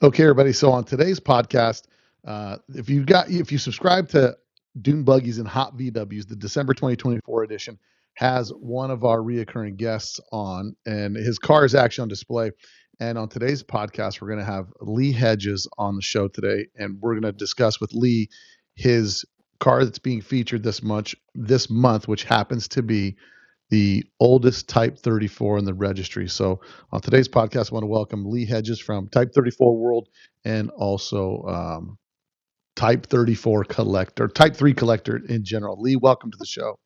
Okay, everybody. So on today's podcast, if you subscribe to Dune Buggies and Hot VWs, the December 2024 edition has one of our reoccurring guests on, and his car is actually on display. And on today's podcast, we're going to have Lee Hedges on the show today, and we're going to discuss with Lee his car that's being featured this month, which happens to be the oldest Type 34 in the registry. So on today's podcast, I want to welcome Lee Hedges from Type 34 World and also Type 34 collector, Type 3 collector in general. Lee, welcome to the show.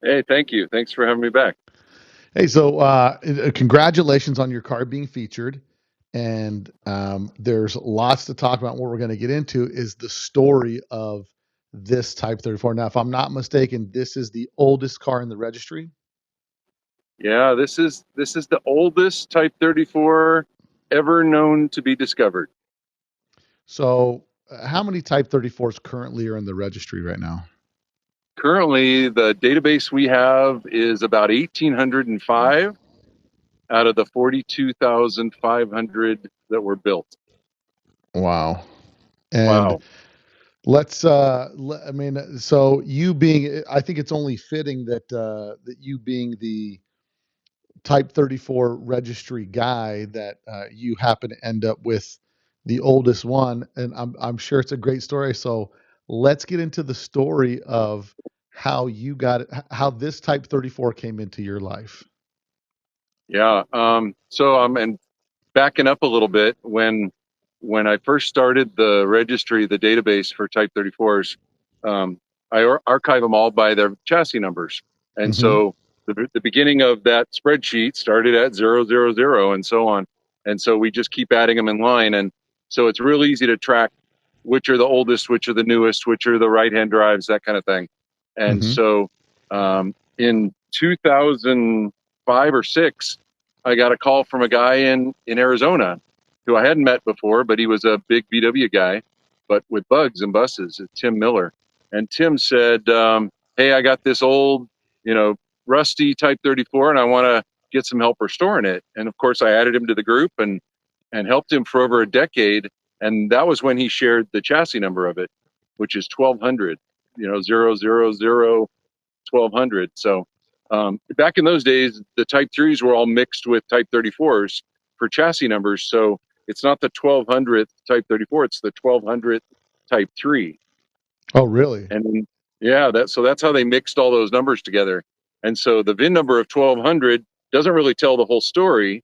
Hey, thank you. Thanks for having me back. Hey, so congratulations on your car being featured. And there's lots to talk about. What we're going to get into is the story of this Type 34. Now, if I'm not mistaken, this is the oldest car in the registry. Yeah, this is the oldest Type 34 ever known to be discovered. So, how many Type 34s currently are in the registry right now? Currently, the database we have is about 1,805 out of the 42,500 that were built. Wow. And Wow. I mean, so you being, I think it's only fitting that you being the Type 34 registry guy that you happen to end up with the oldest one, and I'm sure it's a great story. So let's get into the story of how you got it, how this Type 34 came into your life. Yeah. And backing up a little bit, when I first started the registry, the database for Type 34s, archive them all by their chassis numbers. And Hmm. so the beginning of that spreadsheet started at 000 and so on. And so we just keep adding them in line. And so it's real easy to track which are the oldest, which are the newest, which are the right-hand drives, that kind of thing. And Hmm. so in 2005 or six, I got a call from a guy in Arizona who I hadn't met before, but he was a big VW guy, but with bugs and buses, Tim Miller. And Tim said, hey, I got this old, rusty Type 34, and I want to get some help restoring it. And of course, I added him to the group and helped him for over a decade. And that was when he shared the chassis number of it, which is 1200, 000 1200. So back in those days, the Type 3s were all mixed with Type 34s for chassis numbers. So it's not the 1200th Type 34, it's the 1200th Type 3. Oh, really? And yeah, that's how they mixed all those numbers together. And so the VIN number of 1200 doesn't really tell the whole story.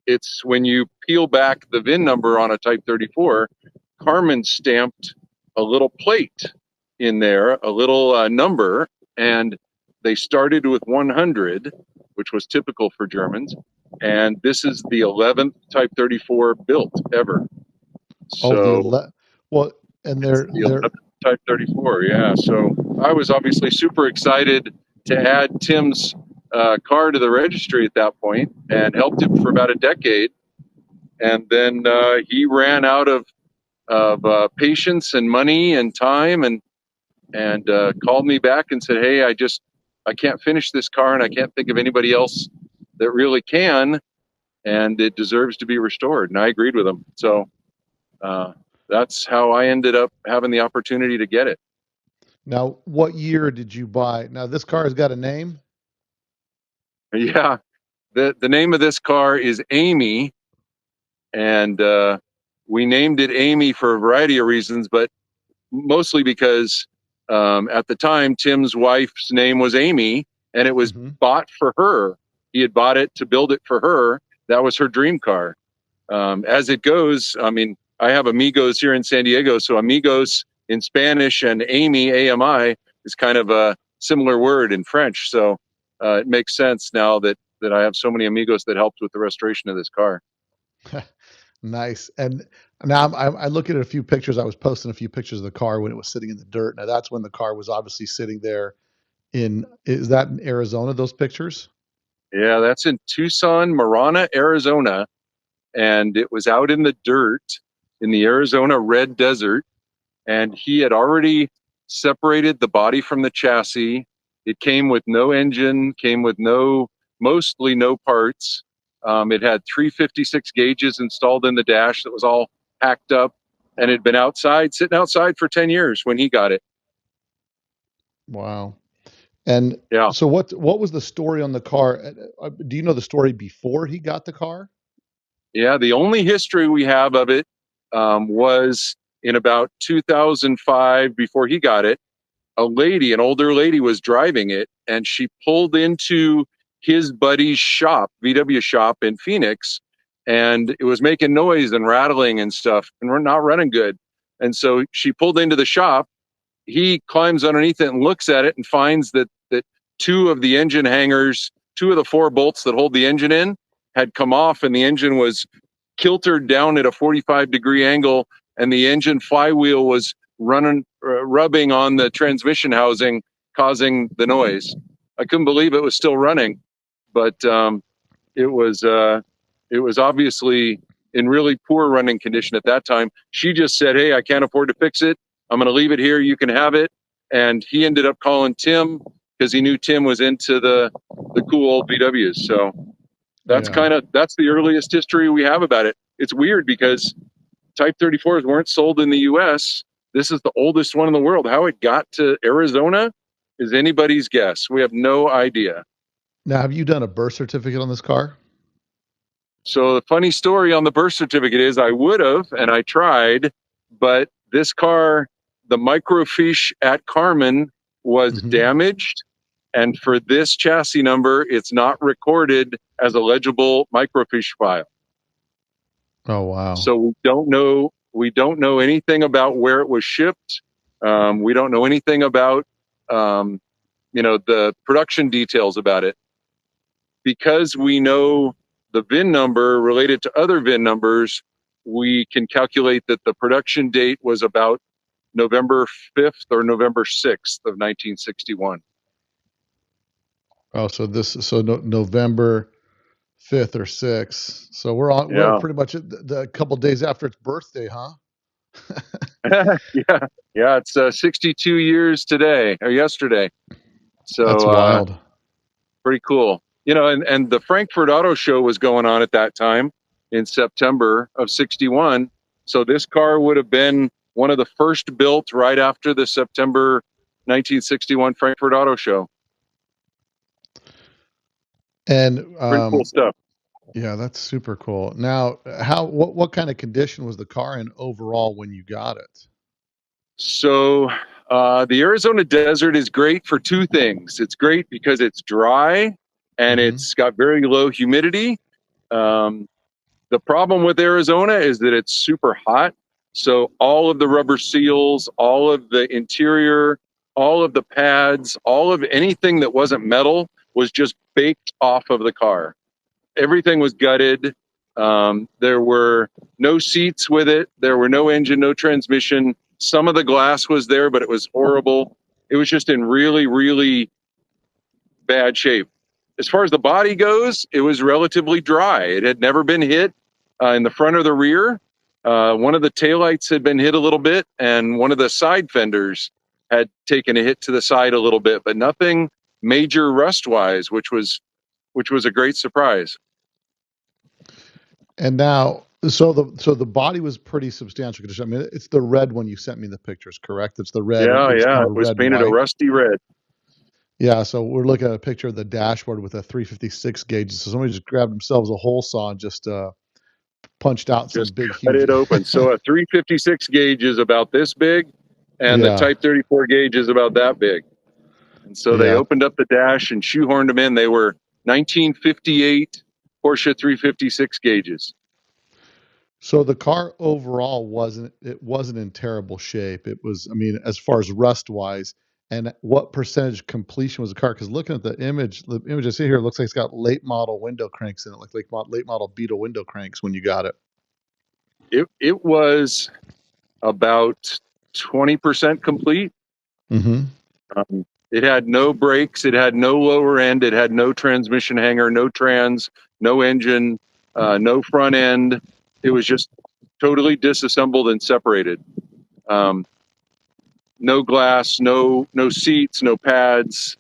It's when you peel back the VIN number on a Type 34, Karmann stamped a little plate in there, a little number, and they started with 100, which was typical for Germans. And this is the 11th Type 34 built ever. Oh, the So 11. Well, and it's they're the they're 11th Type 34, yeah. So I was obviously super excited to add Tim's car to the registry at that point and helped him for about a decade. And then he ran out of patience and money and time and called me back and said, "Hey, I can't finish this car and I can't think of anybody else that really can, and it deserves to be restored." And I agreed with him. So uh, that's how I ended up having the opportunity to get it. now. What year did you buy? Now this car has got a name. Yeah, the name of this car is Amy, and we named it Amy for a variety of reasons, but mostly because at the time Tim's wife's name was Amy, and it was Hmm. bought for her. He had bought it to build it for her. That was her dream car. As it goes, I mean, I have amigos here in San Diego, so amigos in Spanish and Amy, AMI, is kind of a similar word in French. So it makes sense now that I have so many amigos that helped with the restoration of this car. Nice. And now I look at a few pictures. I was posting a few pictures of the car when it was sitting in the dirt. Now that's when the car was obviously sitting there is that in Arizona, those pictures? Yeah, that's in Tucson, Marana, Arizona, and it was out in the dirt in the Arizona red desert. And he had already separated the body from the chassis. It came with no engine, came with mostly no parts. It had 356 gauges installed in the dash that was all packed up, and had been sitting outside for 10 years when he got it. Wow. And Yeah. so what was the story on the car? Do you know the story before he got the car? Yeah. The only history we have of it was in about 2005, before he got it. An older lady was driving it, and she pulled into his buddy's shop, VW shop in Phoenix, and it was making noise and rattling and stuff, and we're not running good. And so she pulled into the shop. He climbs underneath it and looks at it and finds that two of the engine hangers, two of the four bolts that hold the engine in, had come off, and the engine was kiltered down at a 45-degree angle, and the engine flywheel was rubbing on the transmission housing, causing the noise. I couldn't believe it was still running, but it was obviously in really poor running condition at that time. She just said, "Hey, I can't afford to fix it. I'm going to leave it here. You can have it." And he ended up calling Tim because he knew Tim was into the cool old VWs. So that's Yeah. that's the earliest history we have about it. It's weird because Type 34s weren't sold in the U.S. This is the oldest one in the world. How it got to Arizona is anybody's guess. We have no idea. Now, have you done a birth certificate on this car? So the funny story on the birth certificate is I would have, and I tried, but this car, the microfiche at Karmann was Hmm. damaged. And for this chassis number, it's not recorded as a legible microfiche file. Oh, wow. So we don't know anything about where it was shipped. We don't know anything about um, the production details about it. Because we know the VIN number related to other VIN numbers, we can calculate that the production date was about November 5th or November 6th of 1961. Oh, so November 5th or 6th. So we're Yeah. pretty much at the couple days after its birthday, huh? Yeah. Yeah. It's 62 years today or yesterday. That's So wild. pretty cool. And the Frankfurt Auto Show was going on at that time in September of 61. So this car would have been one of the first built right after the September 1961 Frankfurt Auto Show. And Pretty cool stuff. yeah, that's super cool. Now, what kind of condition was the car in overall when you got it? So the Arizona desert is great for two things. It's great because it's dry and Hmm. it's got very low humidity. Um, The problem with Arizona is that it's super hot. So all of the rubber seals, all of the interior, all of the pads, all of anything that wasn't metal was just baked off of the car. Everything was gutted. There were no seats with it. There were no engine, no transmission. Some of the glass was there, but it was horrible. It was just in really, really bad shape. As far as the body goes, it was relatively dry. It had never been hit in the front or the rear. One of the taillights had been hit a little bit, and one of the side fenders had taken a hit to the side a little bit, but nothing major rust-wise, which was a great surprise. And now, so the body was pretty substantial condition. I mean, it's the red one you sent me the pictures, correct? It's the red. Yeah, It's yeah, kind it of was red painted a white. rusty red. Yeah. So we're looking at a picture of the dashboard with a 356 gauge. So somebody just grabbed themselves a hole saw and just punched out some Just big, cut huge. it open. So a 356 gauge is about this big, and the Yeah. Type 34 gauge is about that big. And so they Yeah. opened up the dash and shoehorned them in. They were 1958 Porsche 356 gauges. So the car overall wasn't in terrible shape. It was, I mean, as far as rust wise, and what percentage completion was the car? Because looking at the image I see here, it looks like it's got late model window cranks in it, like late model Beetle window cranks when you got it. It was about 20% complete. Hmm. It had no brakes. It had no lower end. It had no transmission hanger, no trans, no engine, no front end. It was just totally disassembled and separated. Um, no glass, no seats, no pads,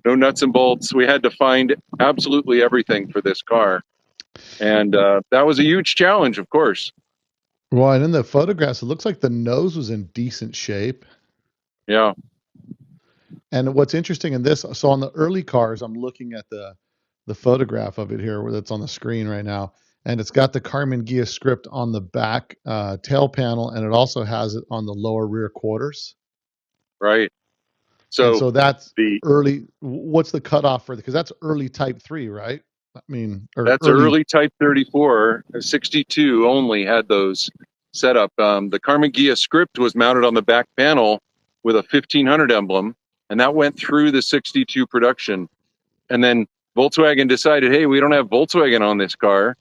no nuts and bolts. We had to find absolutely everything for this car, and that was a huge challenge, of course. Well, and in the photographs, it looks like the nose was in decent shape. Yeah, And what's interesting in this, so on the early cars, I'm looking at the photograph of it here, where that's on the screen right now, and it's got the Karmann Ghia script on the back tail panel, and it also has it on the lower rear quarters. right. And So so that's the early. What's the cutoff for? Because that's early Type 3, right? I mean, or That's early. early Type 34. 62 only had those set up. The Karmann Ghia script was mounted on the back panel with a 1500 emblem, and that went through the 62 production. And then Volkswagen decided, hey, we don't have Volkswagen on this car,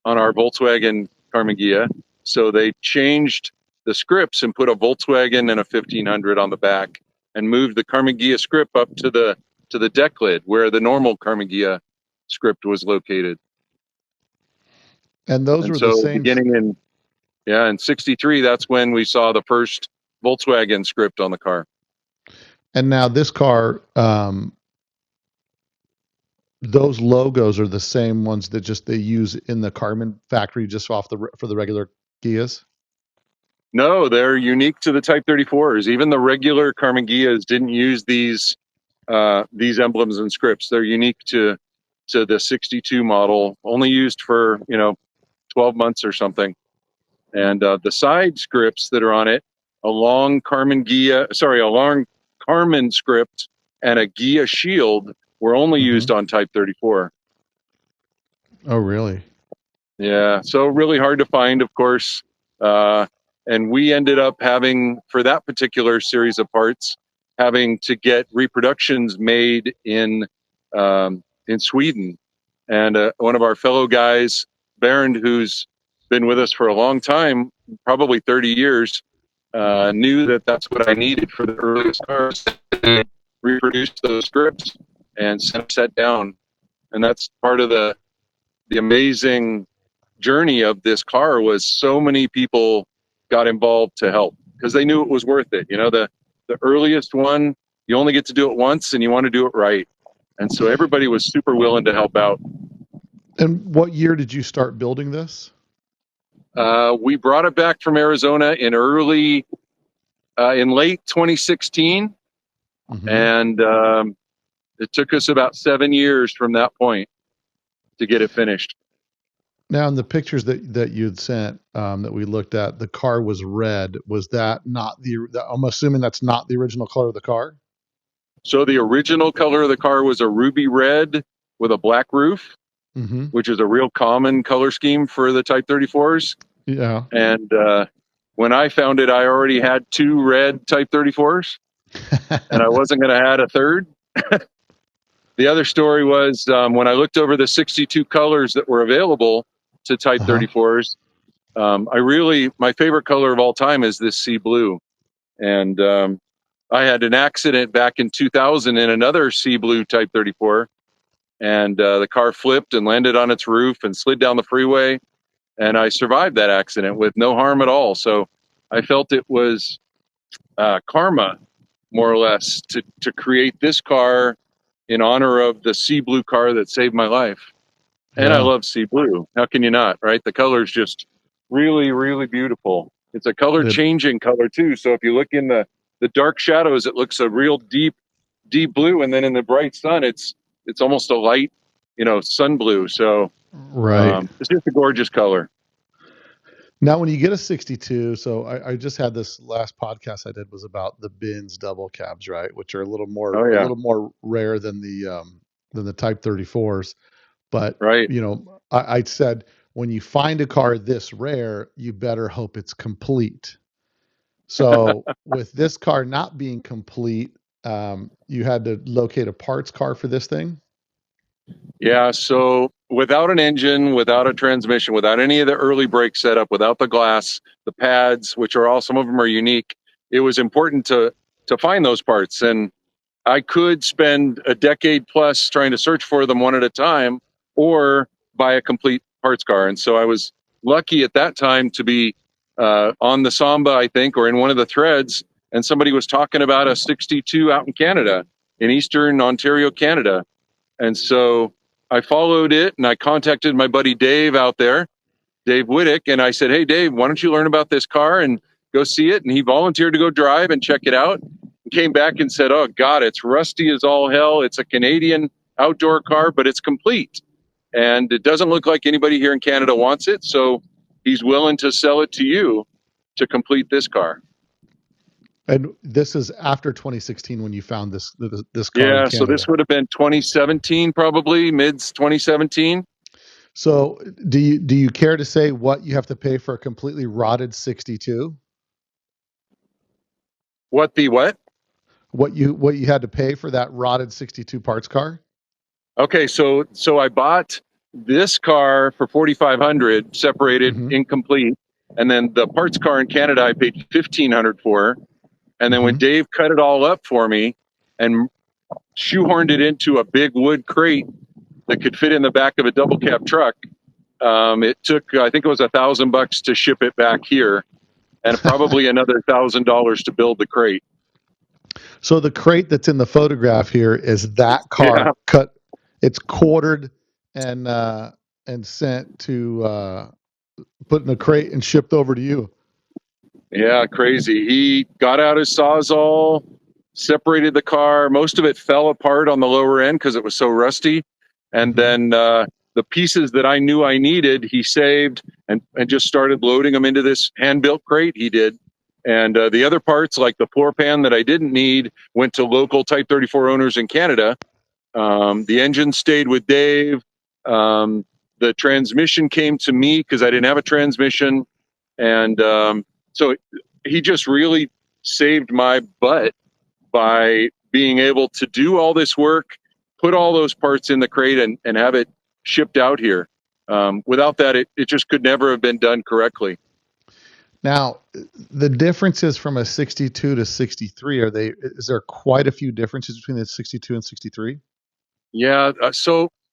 on our Volkswagen Karmann Ghia. So they changed the scripts and put a Volkswagen and a 1500 on the back and moved the Karmann Ghia script up to the deck lid where the normal Karmann Ghia script was located. And those And were the so same. beginning in 63, that's when we saw the first Volkswagen script on the car. And now this car, those logos are the same ones that just they use in the Karmann factory just off the for the regular Ghias. No, they're unique to the Type 34s. Even the regular Karmann Ghias didn't use these emblems and scripts. They're unique to the 62 model, only used for 12 months or something. And the side scripts that are on it, a long Karmann script and a Ghia shield were only Hmm. used on Type 34. Oh, really? Yeah, so really hard to find, of course. Uh, and we ended up having, for that particular series of parts, having to get reproductions made in Sweden. And one of our fellow guys, Bernd, who's been with us for a long time, probably 30 years, knew that that's what I needed for the earliest cars. Reproduce those scripts and set down. And that's part of the amazing journey of this car was so many people got involved to help because they knew it was worth it. The earliest one, you only get to do it once and you want to do it right. And so everybody was super willing to help out. And what year did you start building this? We brought it back from Arizona in late 2016, Hmm. and it took us about 7 years from that point to get it finished. Now, in the pictures that you'd sent that we looked at, the car was red. Was that not the? I'm assuming that's not the original color of the car. So the original color of the car was a ruby red with a black roof, Hmm. which is a real common color scheme for the Type 34s. Yeah. And when I found it, I already had two red Type 34s, and I wasn't going to add a third. The other story was when I looked over the 62 colors that were available to Type Uh-huh. 34s. My favorite color of all time is this sea blue. And I had an accident back in 2000 in another sea blue Type 34, and the car flipped and landed on its roof and slid down the freeway. And I survived that accident with no harm at all. So I felt it was karma, more or less, to create this car in honor of the sea blue car that saved my life. And I Yeah. love sea blue. How can you not, right? The color is just really, really beautiful. It's a color It, changing color too. So if you look in the dark shadows, it looks a real deep blue, and then in the bright sun, it's almost a light, sun blue. So right. it's just a gorgeous color. Now, when you get a 62, so I just had this last podcast I did was about the Benz double cabs, right, which are Oh a yeah, little more rare than the Type 34s. But right. I said when you find a car this rare, you better hope it's complete. So with this car not being complete, you had to locate a parts car for this thing. Yeah, so without an engine, without a transmission, without any of the early brake setup, without the glass, the pads, which are all some of them are unique, it was important to find those parts. And I could spend a decade plus trying to search for them one at a time or buy a complete parts car. And so I was lucky at that time to be on the Samba, I think, or in one of the threads, and somebody was talking about a 62 out in Canada, in Eastern Ontario, Canada. And so I followed it and I contacted my buddy Dave out there. Dave Whittick, and I said, "Hey, Dave, why don't you learn about this car and go see it?" And he volunteered to go drive and check it out. And came back and said, "Oh God, it's rusty as all hell. It's a Canadian outdoor car, but it's complete, and it doesn't look like anybody here in Canada wants it. So he's willing to sell it to you to complete this car." And this is after 2016 when you found this car in Yeah, so this Canada. would have been 2017, probably mid 2017. So do you care to say what you have to pay for a completely rotted 62? What the what? What you had to pay for that rotted 62 parts car? Okay, so I bought this car for 4,500, separated, Mm-hmm. incomplete, and then the parts car in Canada I paid 1,500 for, and then when Mm-hmm. Dave cut it all up for me and shoehorned it into a big wood crate that could fit in the back of a double cab truck, it took I think it was $1,000 to ship it back here, and probably another $1,000 to build the crate. So the crate that's in the photograph here is that Yeah, car cut. It's quartered and sent to put in a crate and shipped over to you. yeah, crazy. He got out his Sawzall, separated the car. Most of it fell apart on the lower end because it was so rusty. And Mm-hmm. then the pieces that I knew I needed, he saved and just started loading them into this hand-built crate he did. And the other parts, like the floor pan that I didn't need, went to local Type 34 owners in Canada. The engine stayed with Dave. The transmission came to me because I didn't have a transmission. And so he just really saved my butt by being able to do all this work, put all those parts in the crate, and have it shipped out here. Without that, it just could never have been done correctly. Now, the differences from a 62 to 63, is there quite a few differences between the 62 and 63? Yeah.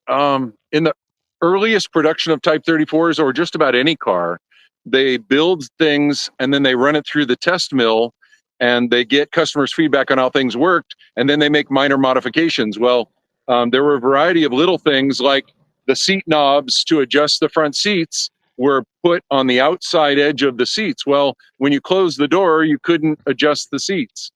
In the earliest production of Type 34s, or just about any car, they build things and then they run it through the test mill and they get customers' feedback on how things worked. And then they make minor modifications. Well, there were a variety of little things like the seat knobs to adjust the front seats were put on the outside edge of the seats. Well, when you close the door, you couldn't adjust the seats.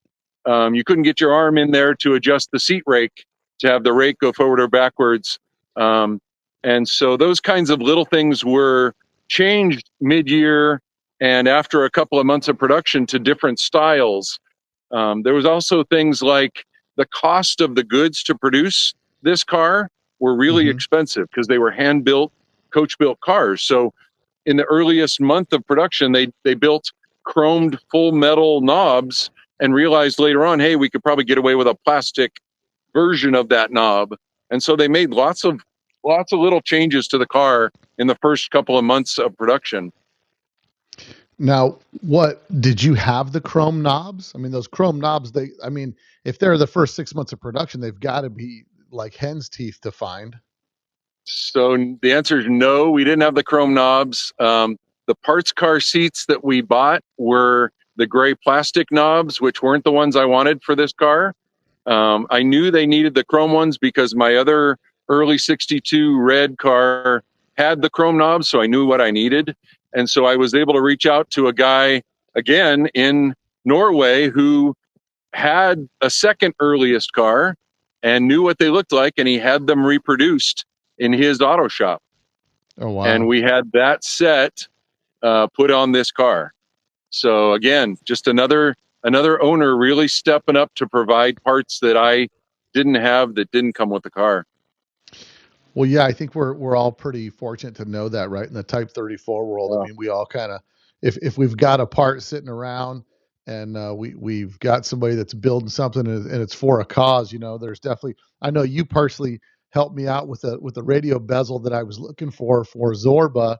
You couldn't get your arm in there to adjust the seat rake to have the rake go forward or backwards. Um, and so those kinds of little things were changed mid-year and after a couple of months of production to different styles. There was also things like the cost of the goods to produce this car were really Mm-hmm. expensive because they were hand-built, coach-built cars. So in the earliest month of production, they built chromed full metal knobs and realized later on, hey, we could probably get away with a plastic version of that knob. And so they made lots of little changes to the car in the first couple of months of production. Now, what did you have the chrome knobs? I mean, those chrome knobs, if they're the first 6 months of production, they've got to be like hen's teeth to find. So the answer is no, we didn't have the chrome knobs. The parts car seats that we bought were the gray plastic knobs, which weren't the ones I wanted for this car. I knew they needed the chrome ones because my other early 62 red car had the chrome knobs, so I knew what I needed. And so I was able to reach out to a guy again in Norway who had a second earliest car and knew what they looked like, and he had them reproduced in his auto shop. Oh, And wow. we had that set put on this car. So again, just another owner really stepping up to provide parts that I didn't have that didn't come with the car. Well, yeah, I think we're all pretty fortunate to know that, right? In the Type 34 world, I Yeah. mean, we all kind of, if we've got a part sitting around and we've got somebody that's building something and it's for a cause, there's definitely. I know you personally helped me out with a radio bezel that I was looking for Zorba,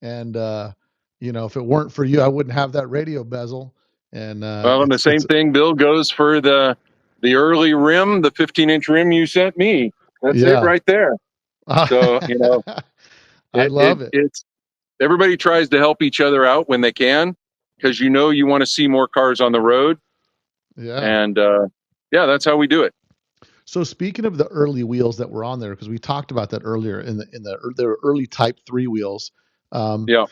and if it weren't for you, I wouldn't have that radio bezel. And Well, and the it's same thing, Bill, goes for the early rim, the 15-inch rim you sent me. That's it yeah, right there. So I love it. it's everybody tries to help each other out when they can because you want to see more cars on the road, Yeah. and yeah, that's how we do it. So speaking of the early wheels that were on there, because we talked about that earlier in the early Type 3 wheels, um, Yeah.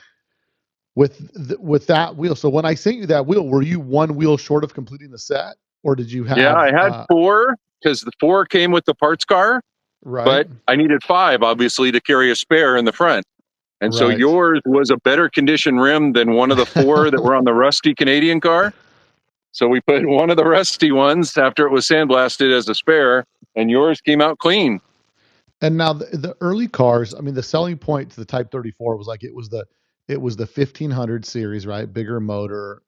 with that wheel. So when I sent you that wheel, were you one wheel short of completing the set, or did you Yeah, have I had four because the four came with the parts car, right, but I needed five, obviously, to carry a spare in the front. And so right? yours was a better condition rim than one of the four that were on the rusty Canadian car. So we put one of the rusty ones after it was sandblasted as a spare, and yours came out clean. And now the early cars, I mean, the selling point to the Type 34 was like it was the 1500 series, right? Bigger motor,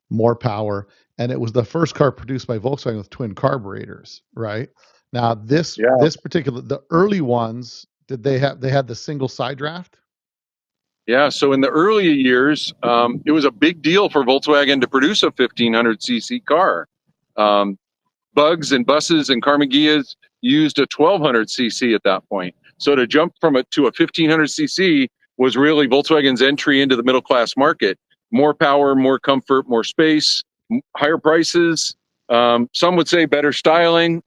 more power, and it was the first car produced by Volkswagen with twin carburetors, right? Now Yeah. this particular the early ones, did they had the single side draft? Yeah. So in the early years, it was a big deal for Volkswagen to produce a 1500cc car. Um, Bugs and buses and Karmann Ghias used a 1200cc at that point. So to jump from it to a 1500cc was really Volkswagen's entry into the middle class market. More power, more comfort, more space, higher prices. Some would say better styling.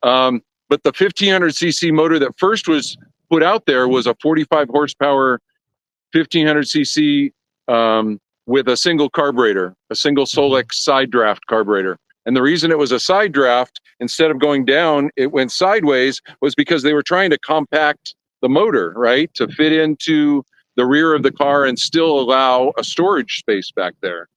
But the 1500cc motor that first was put out there was a 45 horsepower 1500cc with a single carburetor, a single Mm-hmm. Solex side draft carburetor. And the reason it was a side draft, instead of going down, it went sideways, was because they were trying to compact the motor, right, to fit into the rear of the car and still allow a storage space back there.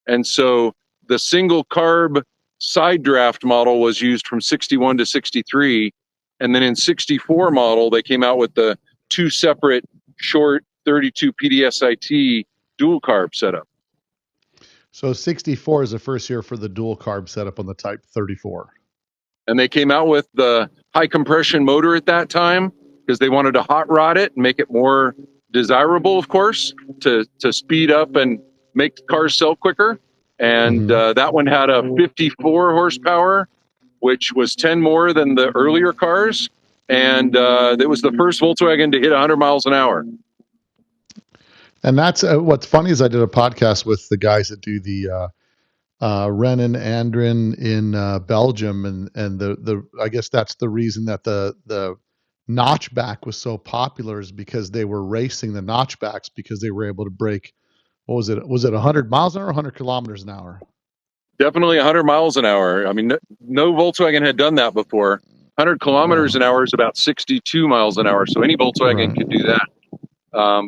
And so the single carb side draft model was used from 61 to 63. And then in 64 model, they came out with the two separate short 32 PDSIT dual carb setup. So 64 is the first year for the dual carb setup on the Type 34. And they came out with the high compression motor at that time because they wanted to hot rod it and make it more desirable, of course, to speed up and make cars sell quicker. And Mm-hmm. that one had a 54 horsepower, which was 10 more than the earlier cars. And it was the first Volkswagen to hit 100 miles an hour. And that's what's funny is I did a podcast with the guys that do the Renan Andrin in Belgium, and the I guess that's the reason that the notchback was so popular is because they were racing the notchbacks because they were able to break, what was it? Was it 100 miles an hour, or 100 kilometers an hour? Definitely 100 miles an hour. I mean, no Volkswagen had done that before. 100 kilometers No, an hour is about 62 miles an hour, so any Volkswagen right. could do that.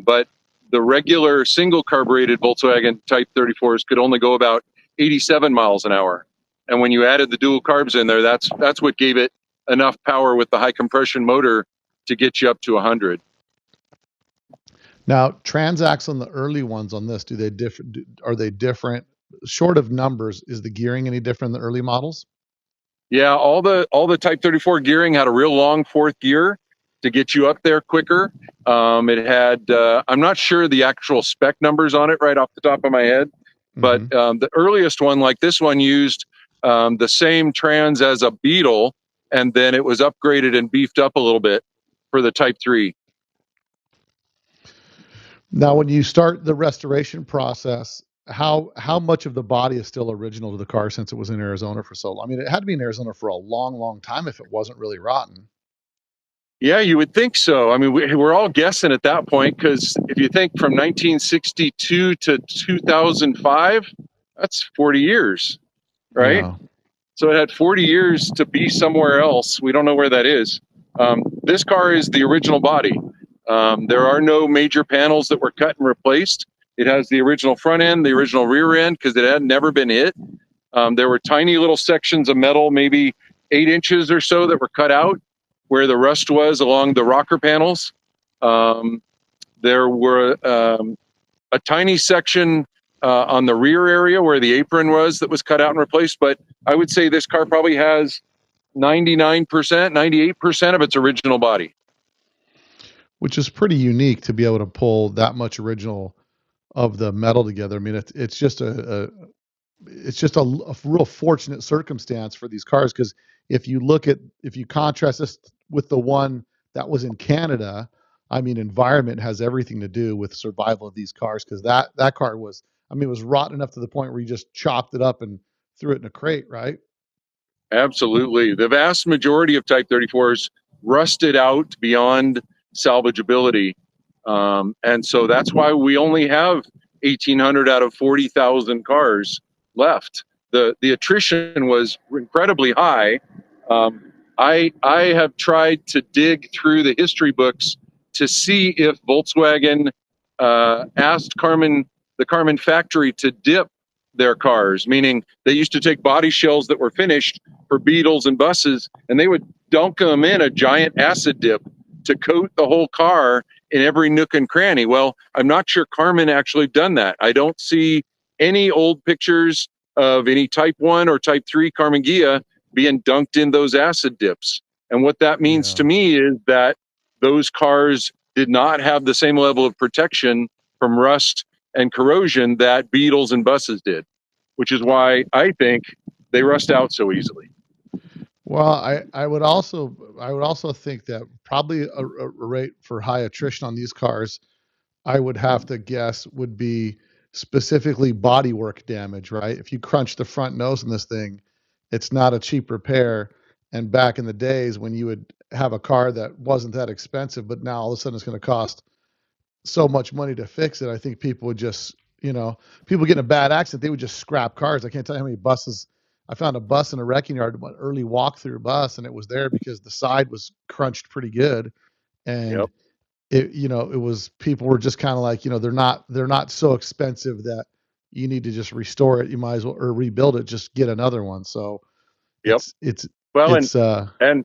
But the regular single carbureted Volkswagen Type 34s could only go about 87 miles an hour. And when you added the dual carbs in there, that's what gave it enough power with the high compression motor to get you up to 100. Now Transacts on the early ones on this, do they differ? Are they different? Short of numbers, is the gearing any different in the early models? Yeah, all the Type 34 gearing had a real long fourth gear to get you up there quicker. It had I'm not sure the actual spec numbers on it right off the top of my head, but Mm-hmm. the earliest one, like this one, used the same trans as a Beetle, and then it was upgraded and beefed up a little bit for the Type 3. Now, when you start the restoration process, how much of the body is still original to the car since it was in Arizona for so long? I mean, it had to be in Arizona for a long, long time if it wasn't really rotten. Yeah, you would think so. I mean, we're all guessing at that point because if you think from 1962 to 2005, that's 40 years, right? Yeah. So it had 40 years to be somewhere else. We don't know where that is. This car is the original body. There are no major panels that were cut and replaced. It has the original front end, the original rear end, because it had never been hit. There were tiny little sections of metal, maybe 8 inches or so, that were cut out where the rust was along the rocker panels. Um, there were a tiny section on the rear area where the apron was that was cut out and replaced. But I would say this car probably has 99%, 98% of its original body. Which is pretty unique to be able to pull that much original of the metal together. I mean, it's just it's just a real fortunate circumstance for these cars because if you contrast this with the one that was in Canada, I mean, environment has everything to do with survival of these cars because that car was, I mean, it was rotten enough to the point where you just chopped it up and threw it in a crate, right? Absolutely. The vast majority of Type 34s rusted out beyond salvageability. And so that's why we only have 1,800 out of 40,000 cars left. The attrition was incredibly high. I have tried to dig through the history books to see if Volkswagen asked the Karmann factory to dip their cars, meaning they used to take body shells that were finished for Beetles and buses, and they would dunk them in a giant acid dip to coat the whole car in every nook and cranny. Well, I'm not sure Karmann actually done that. I don't see any old pictures of any Type 1 or Type 3 Karmann Ghia being dunked in those acid dips. And what that means to me is that those cars did not have the same level of protection from rust and corrosion that Beetles and buses did, which is why I think they rust out so easily. Well, I would also think that probably a rate for high attrition on these cars, I would have to guess would be specifically bodywork damage, right? If you crunch the front nose in this thing, it's not a cheap repair. And back in the days when you would have a car that wasn't that expensive, but now all of a sudden it's going to cost so much money to fix it, I think people would just, people get in a bad accident, they would just scrap cars. I can't tell you how many buses. I found a bus in a wrecking yard, an early walk-through bus, and it was there because the side was crunched pretty good, and Yep. it was people were just kind of like, they're not so expensive that you need to just restore it. You might as well or rebuild it, just get another one. So Yep. it's it's Well, it's and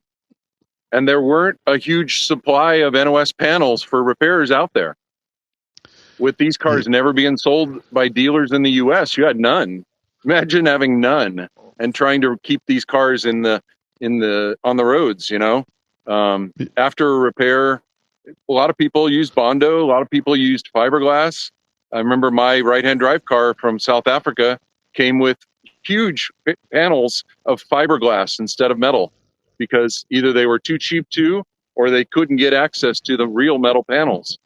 and there weren't a huge supply of NOS panels for repairs out there. With these yeah, cars never being sold by dealers in the US, you had none. Imagine having none and trying to keep these cars on the roads, after a repair. A lot of people used Bondo, a lot of people used fiberglass. I remember my right-hand drive car from South Africa came with huge panels of fiberglass instead of metal because either they were too cheap to or they couldn't get access to the real metal panels.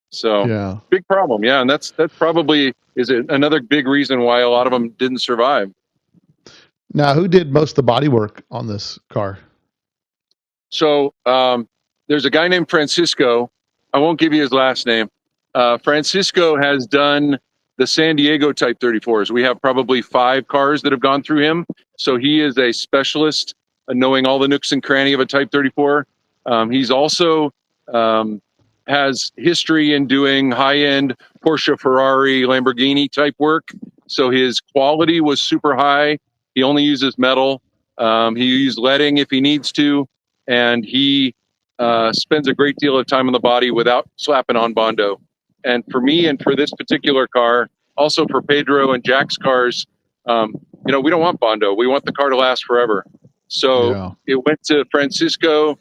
So yeah. big problem, yeah, and that's probably is another big reason why a lot of them didn't survive. Now, who did most of the body work on this car? So there's a guy named Francisco. I won't give you his last name. Francisco has done the San Diego Type 34s. We have probably 5 cars that have gone through him. So he is a specialist knowing all the nooks and cranny of a Type 34. He's also has history in doing high-end Porsche, Ferrari, Lamborghini type work. So his quality was super high. He only uses metal. He uses leading if he needs to, and he spends a great deal of time on the body without slapping on Bondo. And for me, and for this particular car, also for Pedro and Jack's cars, we don't want Bondo. We want the car to last forever. So Yeah. it went to Francisco.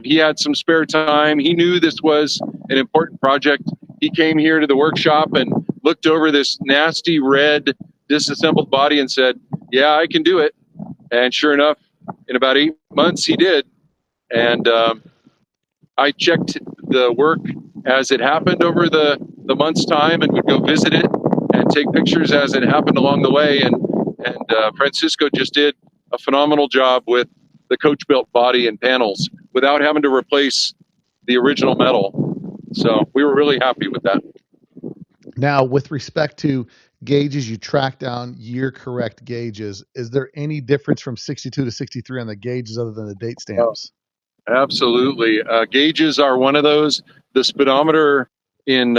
He had some spare time. He knew this was an important project. He came here to the workshop and looked over this nasty red disassembled body and said, "Yeah, I can do it." And sure enough, in about 8 months, he did. And I checked the work as it happened over the month's time and would go visit it and take pictures as it happened along the way. And Francisco just did a phenomenal job with the coach built body and panels without having to replace the original metal. So we were really happy with that. Now, with respect to gauges, you track down year correct gauges. Is there any difference from 62 to 63 on the gauges other than the date stamps? Absolutely. Gauges are one of those. The speedometer in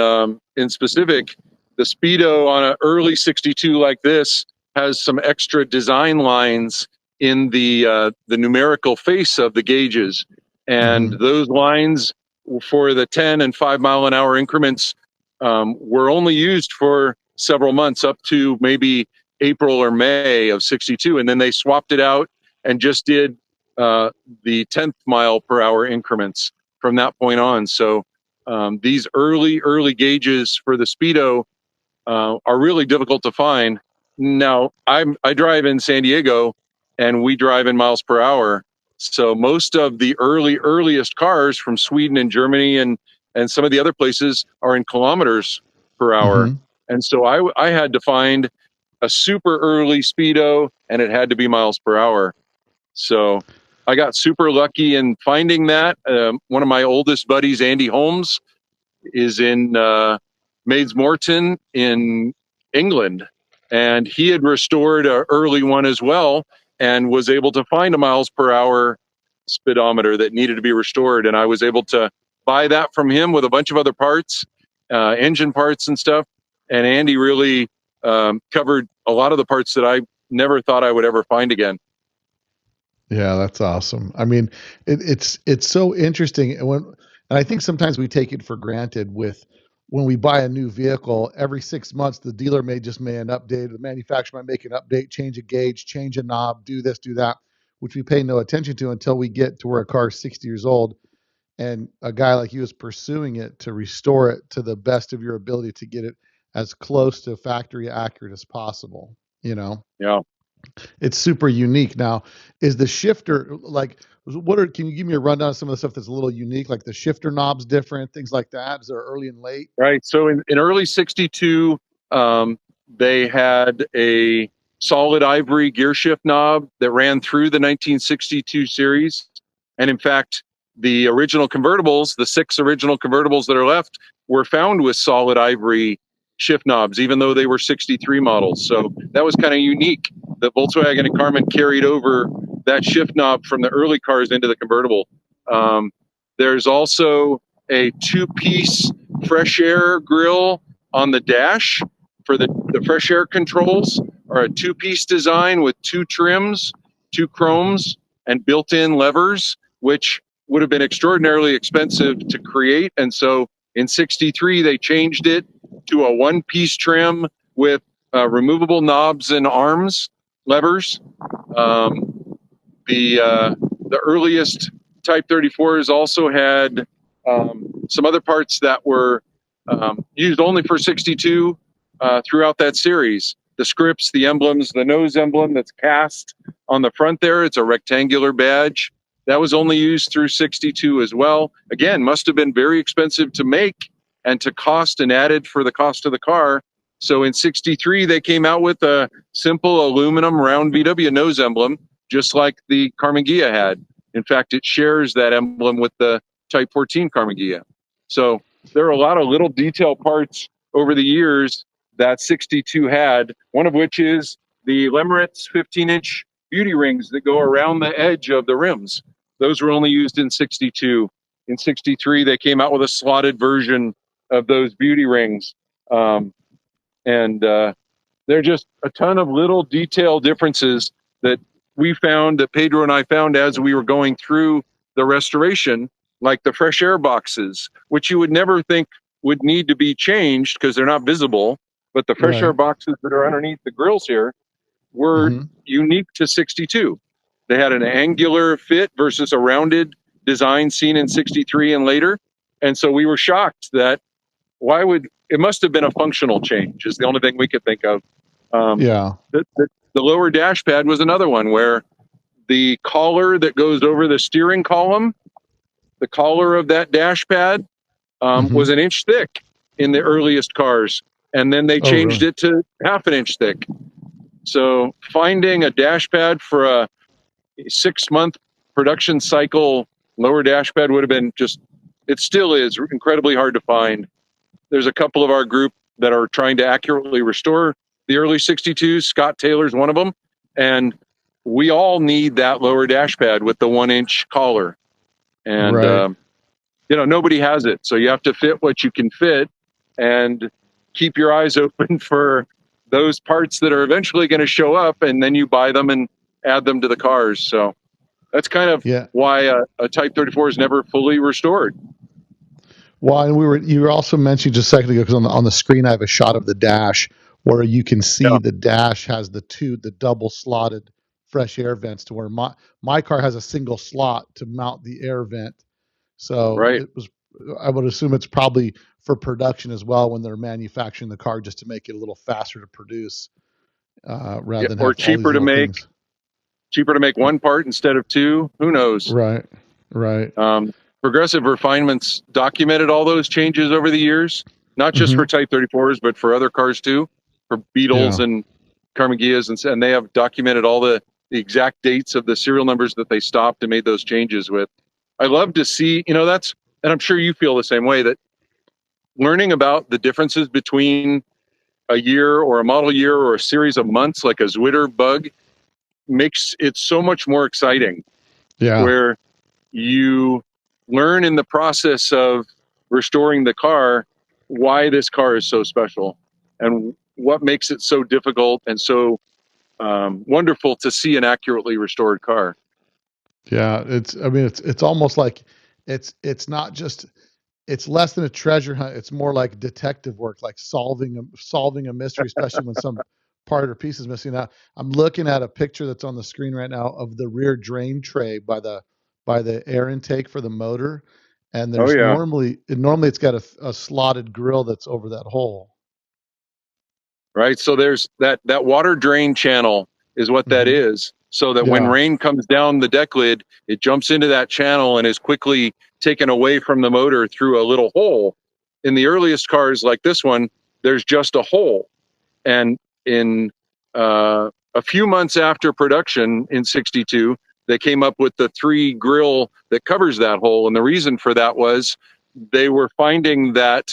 specific, the speedo on an early 62 like this has some extra design lines in the numerical face of the gauges, and those lines for the 10 and 5 mile an hour increments were only used for several months up to maybe April or May of 62, and then they swapped it out and just did the 10th mile per hour increments from that point on. So these early gauges for the speedo are really difficult to find. Now I drive in San Diego, and we drive in miles per hour. So most of the earliest cars from Sweden and Germany and some of the other places are in kilometers per hour. Mm-hmm. And so I had to find a super early speedo, and it had to be miles per hour. So I got super lucky in finding that. One of my oldest buddies, Andy Holmes, is in Maids Morton in England, and he had restored an early one as well, and was able to find a miles per hour speedometer that needed to be restored. And I was able to buy that from him with a bunch of other parts, engine parts and stuff. And Andy really covered a lot of the parts that I never thought I would ever find again. Yeah, that's awesome. I mean, it's so interesting, and I think sometimes we take it for granted with when we buy a new vehicle. Every 6 months, the dealer may an update, the manufacturer might make an update, change a gauge, change a knob, do this, do that, which we pay no attention to until we get to where a car is 60 years old, and a guy like you is pursuing it to restore it to the best of your ability to get it as close to factory accurate as possible. Yeah. It's super unique. Now, is the shifter like can you give me a rundown of some of the stuff that's a little unique, like the shifter knobs different, things like that? Is there early and late? Right. So in early 62, they had a solid ivory gear shift knob that ran through the 1962 series. And in fact, the original convertibles, the 6 original convertibles that are left, were found with solid ivory shift knobs, even though they were 63 models. So that was kind of unique that Volkswagen and Karmann carried over that shift knob from the early cars into the convertible. There's also a 2-piece fresh air grill on the dash for the fresh air controls, or a 2-piece design with 2 trims, 2 chromes, and built-in levers, which would have been extraordinarily expensive to create. And so in 63, they changed it to a 1-piece trim with removable knobs and arms levers. The earliest Type 34s also had some other parts that were used only for 62 throughout that series. The scripts, the emblems, the nose emblem that's cast on the front there, it's a rectangular badge. That was only used through 62 as well. Again, must have been very expensive to make and to cost, and added for the cost of the car. So in 63, they came out with a simple aluminum round VW nose emblem, just like the Karmann Ghia had. In fact, it shares that emblem with the Type 14 Karmann Ghia. So there are a lot of little detail parts over the years that 62 had, one of which is the Lemeritz 15-inch beauty rings that go around the edge of the rims. Those were only used in 62. In 63, they came out with a slotted version of those beauty rings. And there are just a ton of little detail differences that we found, that Pedro and I found as we were going through the restoration, like the fresh air boxes, which you would never think would need to be changed because they're not visible. But the fresh air Right. boxes that are underneath the grills here were Mm-hmm. unique to 62. They had an angular fit versus a rounded design seen in 63 and later. And so we were shocked that it must have been a functional change, is the only thing we could think of. Yeah. The lower dash pad was another one where the collar that goes over the steering column, the collar of that dash pad, Mm-hmm. was an inch thick in the earliest cars. And then they Oh, changed really? it to half an inch thick. So finding a dash pad for a 6-month production cycle lower dash pad would have been it still is incredibly hard to find. There's a couple of our group that are trying to accurately restore the early 62s. Scott Taylor's one of them. And we all need that lower dash pad with the 1-inch collar. And, Right. nobody has it. So you have to fit what you can fit and keep your eyes open for those parts that are eventually going to show up, and then you buy them and add them to the cars. So that's kind of Yeah. why a Type 34 is never fully restored. Well, and you were also mentioning just a second ago, because on the screen I have a shot of the dash where you can see Yeah, the dash has the double slotted fresh air vents, to where my car has a single slot to mount the air vent. So right. I would assume it's probably for production as well when they're manufacturing the car, just to make it a little faster to produce, rather Yeah, than or have all these little things. cheaper to make one part instead of two. Who knows? Right. Right. Progressive Refinements documented all those changes over the years, not just Hmm. for Type 34s, but for other cars too, for Beetles Yeah. and Karmann Ghias, and they have documented all the exact dates of the serial numbers that they stopped and made those changes with. I love to see, and I'm sure you feel the same way, that learning about the differences between a year or a model year or a series of months, like a Zwitter bug, makes it so much more exciting. Yeah. Where you learn in the process of restoring the car why this car is so special and what makes it so difficult and so wonderful to see an accurately restored car. Yeah. I mean, it's almost like it's not just, it's less than a treasure hunt. It's more like detective work, like solving a mystery, especially when some part or piece is missing. Now, I'm looking at a picture that's on the screen right now of the rear drain tray by the air intake for the motor, and Oh there's yeah. normally it's got a slotted grill that's over that hole. Right. So there's that water drain channel is what that Hmm. is. So that when Yeah. rain comes down the deck lid, it jumps into that channel and is quickly taken away from the motor through a little hole. In the earliest cars like this one, there's just a hole. And in a few months after production in 62, they came up with the 3 grill that covers that hole. And the reason for that was they were finding that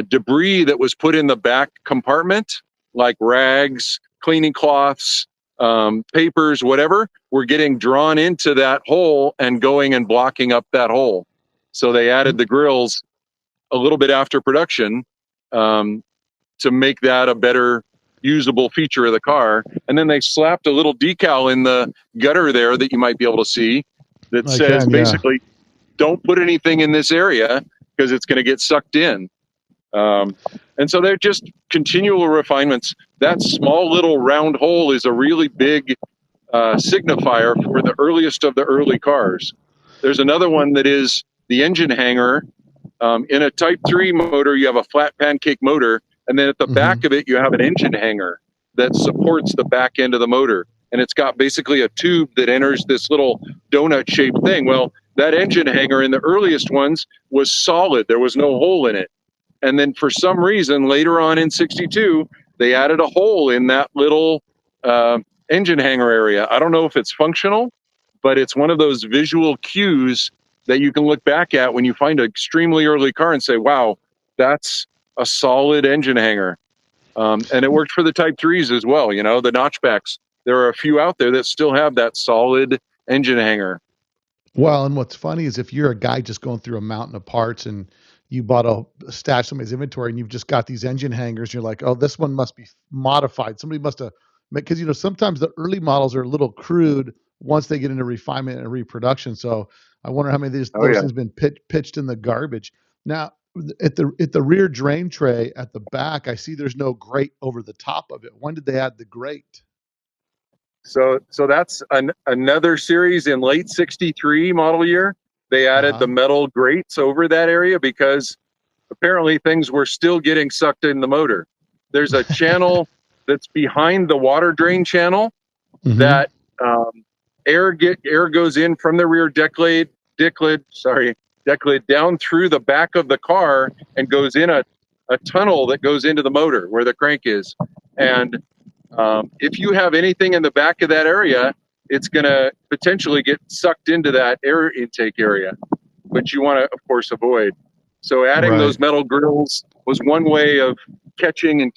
debris that was put in the back compartment, like rags, cleaning cloths, papers, whatever, were getting drawn into that hole and going and blocking up that hole. So they added the grills a little bit after production um, to make that a better usable feature of the car. And then they slapped a little decal in the gutter there that you might be able to see that I says can. Yeah. basically, don't put anything in this area because it's going to get sucked in. Um, and so they're just continual refinements. That small little round hole is a really big signifier for the earliest of the early cars. There's another one that is the engine hanger. In a Type 3 motor, you have a flat pancake motor, and then at the Hmm. back of it, you have an engine hanger that supports the back end of the motor. And it's got basically a tube that enters this little donut shaped thing. Well, that engine hanger in the earliest ones was solid, there was no hole in it. And then for some reason, later on in 62, they added a hole in that little uh, engine hanger area. I don't know if it's functional, but it's one of those visual cues that you can look back at when you find an extremely early car and say, wow, that's a solid engine hanger. And it worked for the Type 3s as well, you know, the notchbacks. There are a few out there that still have that solid engine hanger. Well, and what's funny is if you're a guy just going through a mountain of parts and you bought a stash somebody's inventory and you've just got these engine hangers, you're like, oh, this one must be modified. Somebody must have, because sometimes the early models are a little crude once they get into refinement and reproduction. So I wonder how many of Oh, those yeah. things been pitched in the garbage. Now at the rear drain tray at the back, I see there's no grate over the top of it. When did they add the grate? So that's another series in late 63 model year. They Uh added the huh. metal grates over that area because apparently things were still getting sucked in the motor. There's a channel that's behind the water drain channel Hmm. that air goes in from the rear deck lid down through the back of the car and goes in a tunnel that goes into the motor where the crank is. And if you have anything in the back of that area, it's going to potentially get sucked into that air intake area, which you want to, of course, avoid. So adding Right. those metal grills was one way of catching and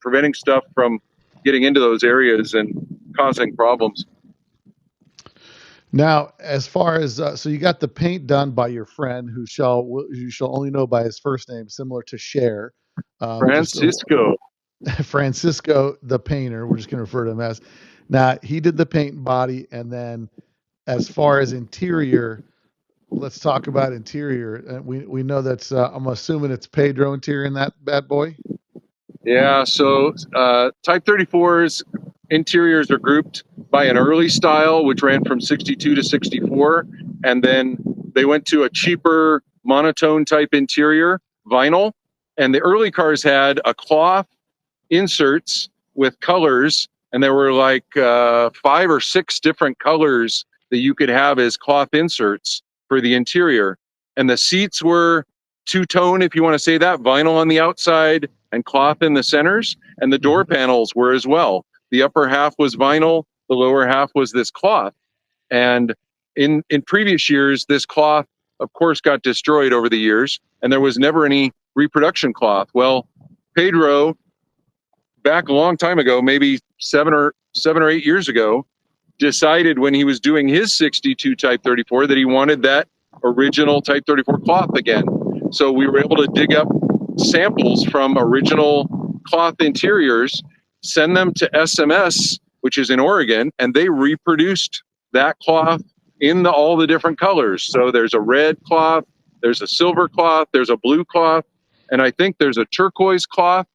preventing stuff from getting into those areas and causing problems. Now, as far as so you got the paint done by your friend who shall only know by his first name, similar to Cher, just Francisco. Francisco the painter. We're just going to refer to him as. Now he did the paint and body, and then as far as interior, let's talk about interior. We know that's I'm assuming it's Pedro interior in that bad boy. Yeah, so Type 34's interiors are grouped by an early style, which ran from 62 to 64. And then they went to a cheaper monotone type interior, vinyl. And the early cars had a cloth inserts with colors, and there were like 5 or 6 different colors that you could have as cloth inserts for the interior. And the seats were two-tone, if you want to say that, vinyl on the outside and cloth in the centers, and the door Hmm. panels were as well. The upper half was vinyl, the lower half was this cloth. And in previous years, this cloth, of course, got destroyed over the years, and there was never any reproduction cloth. Well, Pedro, back a long time ago, maybe 7 or 8 years ago, decided when he was doing his 62 Type 34 that he wanted that original Type 34 cloth again. So we were able to dig up samples from original cloth interiors, send them to SMS, which is in Oregon, and they reproduced that cloth in all the different colors. So there's a red cloth, there's a silver cloth, there's a blue cloth, and I think there's a turquoise cloth.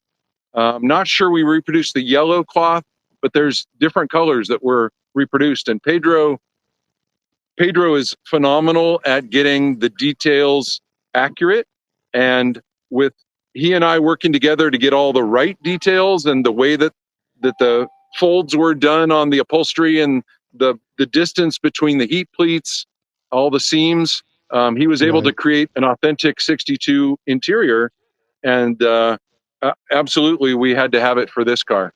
I'm not sure we reproduced the yellow cloth, but there's different colors that were reproduced. And Pedro is phenomenal at getting the details accurate. And with he and I working together to get all the right details and the way that the folds were done on the upholstery and the distance between the heat pleats, all the seams, he was able to create an authentic 62 interior. And absolutely, we had to have it for this car.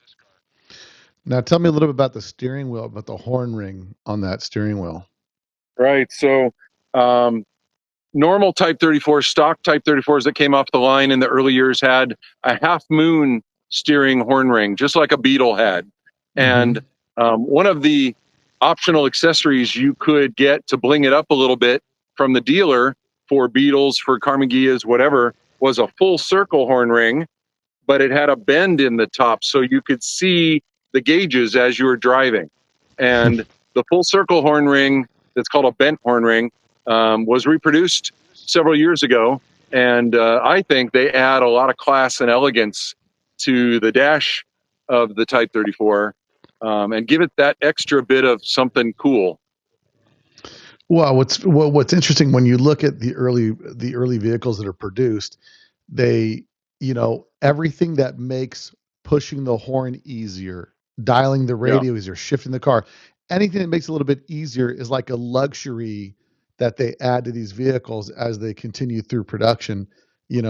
Now, tell me a little bit about the steering wheel, about the horn ring on that steering wheel. Right. So, normal Type 34, stock Type 34s that came off the line in the early years had a half moon steering horn ring, just like a Beetle had. And one of the optional accessories you could get to bling it up a little bit from the dealer for Beetles, for Karmann Ghias, whatever, was a full circle horn ring, but it had a bend in the top so you could see the gauges as you were driving. And the full circle horn ring, that's called a bent horn ring, was reproduced several years ago. And I think they add a lot of class and elegance to the dash of the Type 34 and give it that extra bit of something cool. Well, what's interesting when you look at the early vehicles that are produced, they, everything that makes pushing the horn easier, dialing the Yeah. radio easier, shifting the car, anything that makes it a little bit easier is like a luxury that they add to these vehicles as they continue through production.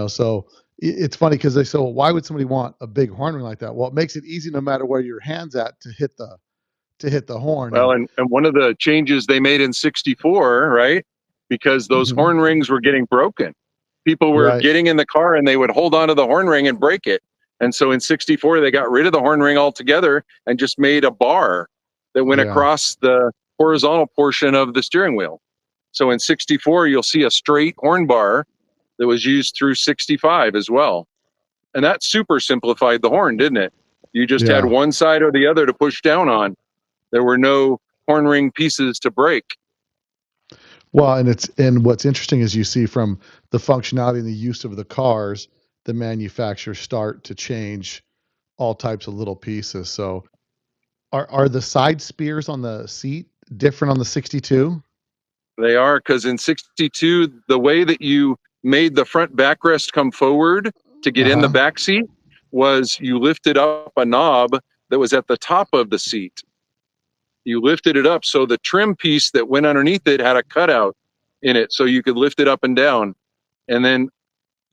So it's funny because they say, well, why would somebody want a big horn ring like that? Well, it makes it easy no matter where your hand's at to hit the horn. Well, and one of the changes they made in 64, right? Because those horn rings were getting broken. People were Right. getting in the car and they would hold onto the horn ring and break it. And so in 64, they got rid of the horn ring altogether and just made a bar that went Yeah. across the horizontal portion of the steering wheel. So in 64, you'll see a straight horn bar that was used through 65 as well. And that super simplified the horn, didn't it? You just had Yeah. one side or the other to push down on. There were no horn ring pieces to break. Well, and what's interesting is you see from the functionality and the use of the cars, the manufacturers start to change all types of little pieces. So are the side spears on the seat different on the 62? They are, because in 62, the way that you made the front backrest come forward to get in the Uh-huh. back seat was you lifted up a knob that was at the top of the seat. You lifted it up so the trim piece that went underneath it had a cutout in it so you could lift it up and down. And then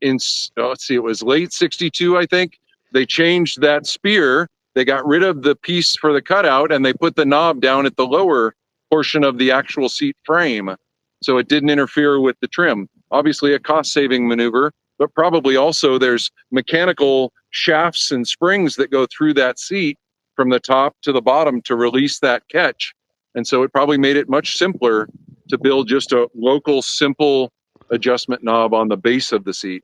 let's see, it was late 62, I think, they changed that spear. They got rid of the piece for the cutout and they put the knob down at the lower portion of the actual seat frame. So it didn't interfere with the trim. Obviously a cost saving maneuver, but probably also there's mechanical shafts and springs that go through that seat from the top to the bottom to release that catch. And so it probably made it much simpler to build just a local, simple adjustment knob on the base of the seat.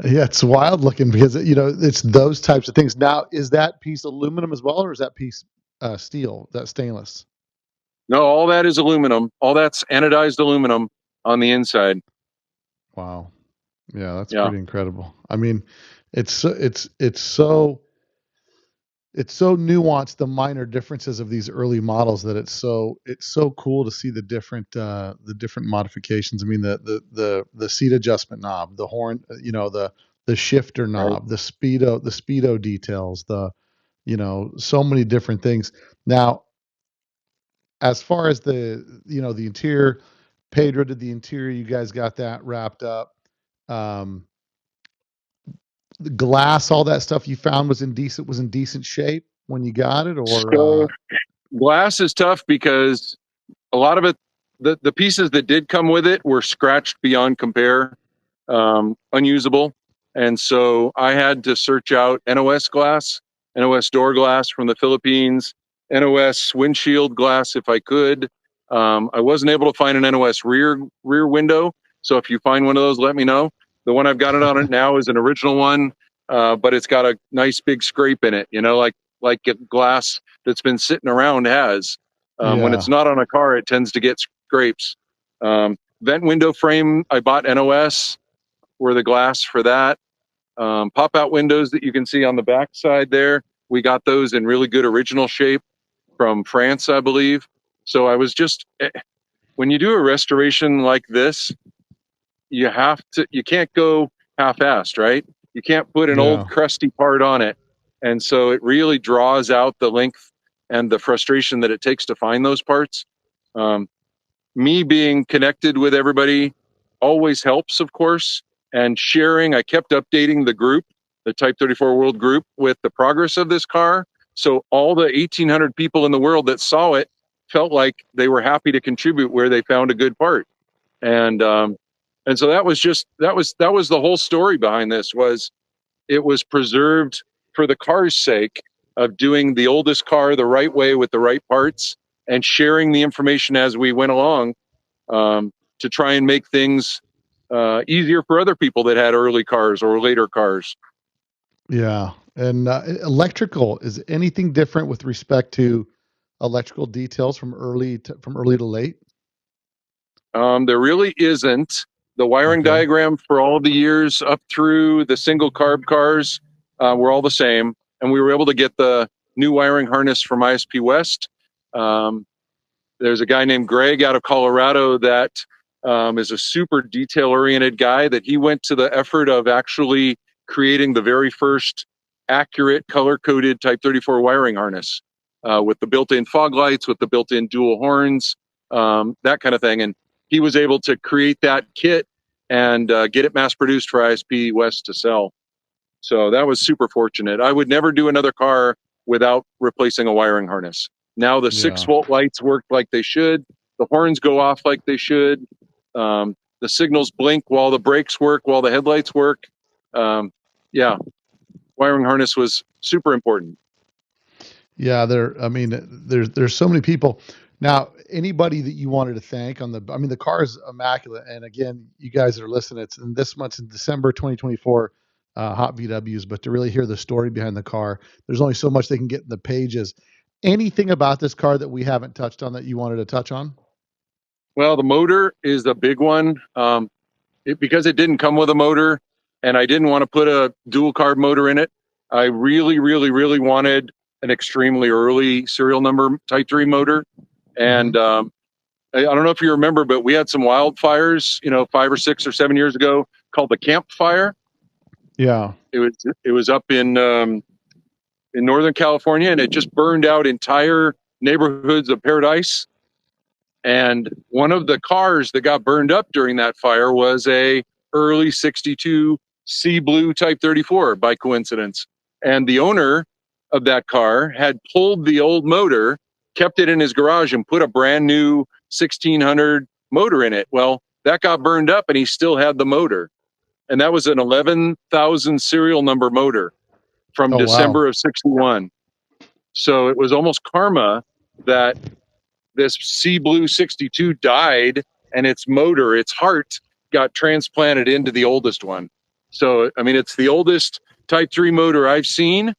Yeah, it's wild looking because it's those types of things. Now, is that piece aluminum as well, or is that piece steel, that stainless? No, all that is aluminum. All that's anodized aluminum on the inside. Wow. Yeah, that's Yeah. pretty incredible. I mean, it's so nuanced, the minor differences of these early models, that it's so cool to see the different modifications. I mean, the seat adjustment knob, the horn, the shifter Right. knob, the speedo details, so many different things. Now, as far as the interior, Pedro did the interior. You guys got that wrapped up. Um, the glass, all that stuff you found was in decent shape when you got it, or So glass is tough because a lot of it, the pieces that did come with it were scratched beyond compare. unusable. And so I had to search out NOS glass, NOS door glass from the Philippines, NOS windshield glass if I could. I wasn't able to find an NOS rear window. So if you find one of those, let me know. The one I've got it on it now is an original one, but it's got a nice big scrape in it, like glass that's been sitting around has. When Yeah. it's not on a car, it tends to get scrapes. Vent window frame, I bought NOS were the glass for that. Pop out windows that you can see on the back side there, we got those in really good original shape from France, I believe. So I was just, when you do a restoration like this, you can't go half-assed, right? You can't put an old Yeah. crusty part on it. And so it really draws out the length and the frustration that it takes to find those parts. Um, Me being connected with everybody always helps, of course, and sharing. I kept updating the group, the Type 34 World group, with the progress of this car. So all the 1,800 people in the world that saw it felt like they were happy to contribute where they found a good part. And so that was the whole story behind this. Was it was preserved for the car's sake of doing the oldest car the right way with the right parts and sharing the information as we went along, to try and make things easier for other people that had early cars or later cars. Yeah. And electrical, is anything different with respect to electrical details from early to late? There really isn't. The wiring Okay. diagram for all the years up through the single carb cars were all the same, and we were able to get the new wiring harness from ISP West. Um, There's a guy named Greg out of Colorado that is a super detail oriented guy that he went to the effort of actually creating the very first accurate color coded Type 34 wiring harness with the built in fog lights, with the built in dual horns, that kind of thing. And he was able to create that kit and get it mass produced for ISP West to sell. So that was super fortunate. I would never do another car without replacing a wiring harness. Now the six Yeah. volt lights work like they should. The horns go off like they should. The signals blink while the brakes work, while the headlights work. Um, yeah, wiring harness was super important. Yeah, I mean, there's so many people. Now, anybody that you wanted to thank I mean, the car is immaculate. And again, you guys that are listening, it's in this month's in December 2024, Hot VWs, but to really hear the story behind the car, there's only so much they can get in the pages. Anything about this car that we haven't touched on that you wanted to touch on? Well, the motor is a big one. Because it didn't come with a motor and I didn't want to put a dual carb motor in it, I really, really, really wanted an extremely early serial number Type 3 motor. Hmm. And I don't know if you remember, but we had some wildfires, 5 or 6 or 7 years ago called the Camp Fire. Yeah. It was it was up in Northern California, and it just burned out entire neighborhoods of Paradise. And one of the cars that got burned up during that fire was a early 62 Sea Blue Type 34 by coincidence. And the owner of that car had pulled the old motor, kept it in his garage, and put a brand new 1600 motor in it. Well, that got burned up and he still had the motor. And that was an 11,000 serial number motor from Oh, wow. December of 61. So it was almost karma that this Sea Blue 62 died and its motor, its heart, got transplanted into the oldest one. So, I mean, it's the oldest Type 3 motor I've seen.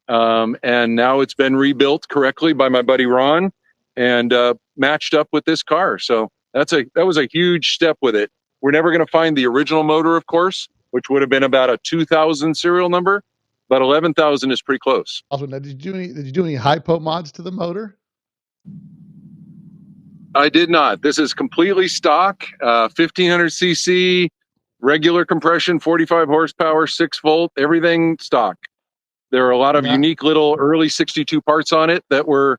And now it's been rebuilt correctly by my buddy Ron and matched up with this car. So that was a huge step with it. We're never going to find the original motor, of course, which would have been about a 2000 serial number, but 11,000 is pretty close. Also, now, did you do any hypo mods to the motor? I did not. This is completely stock, 1500 cc, regular compression, 45 horsepower, 6 volt, everything stock. There are a lot of Now, unique little early 62 parts on it that were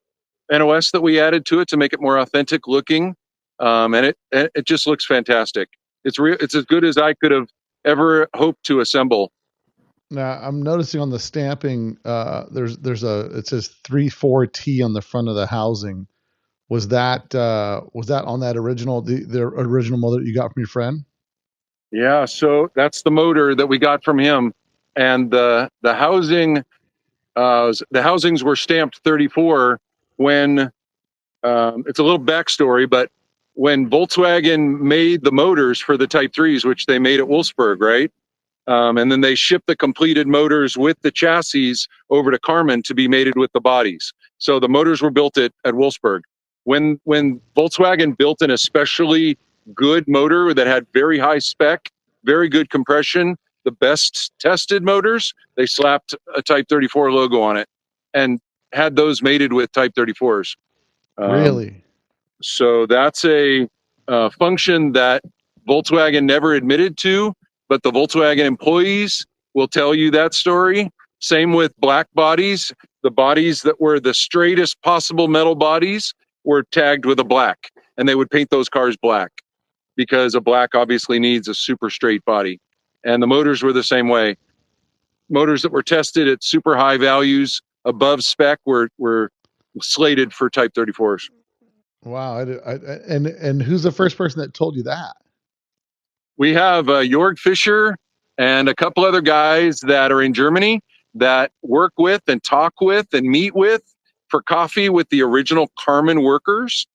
NOS that we added to it to make it more authentic looking. And it just looks fantastic. It's as good as I could have ever hoped to assemble. Now I'm noticing on the stamping, it says 34T on the front of the housing. Was that on that original the original model that you got from your friend? Yeah, so that's the motor that we got from him, and the housing, the housings were stamped 34 when, it's a little backstory, but when Volkswagen made the motors for the Type 3s, which they made at Wolfsburg, right? And then they shipped the completed motors with the chassis over to Karmann to be mated with the bodies. So the motors were built at Wolfsburg. When Volkswagen built an especially good motor that had very high spec, very good compression, the best tested motors, they slapped a Type 34 logo on it and had those mated with Type 34s. Um, Really? so that's a function that Volkswagen never admitted to, but the Volkswagen employees will tell you that story. Same with black bodies. The bodies that were the straightest possible metal bodies were tagged with a black, and they would paint those cars black because a black obviously needs a super straight body. And the motors were the same way. Motors that were tested at super high values above spec were slated for Type 34s. Wow. And who's the first person that told you that? We have Jörg Fischer and a couple other guys that are in Germany that work with and talk with and meet with for coffee with the original Karmann workers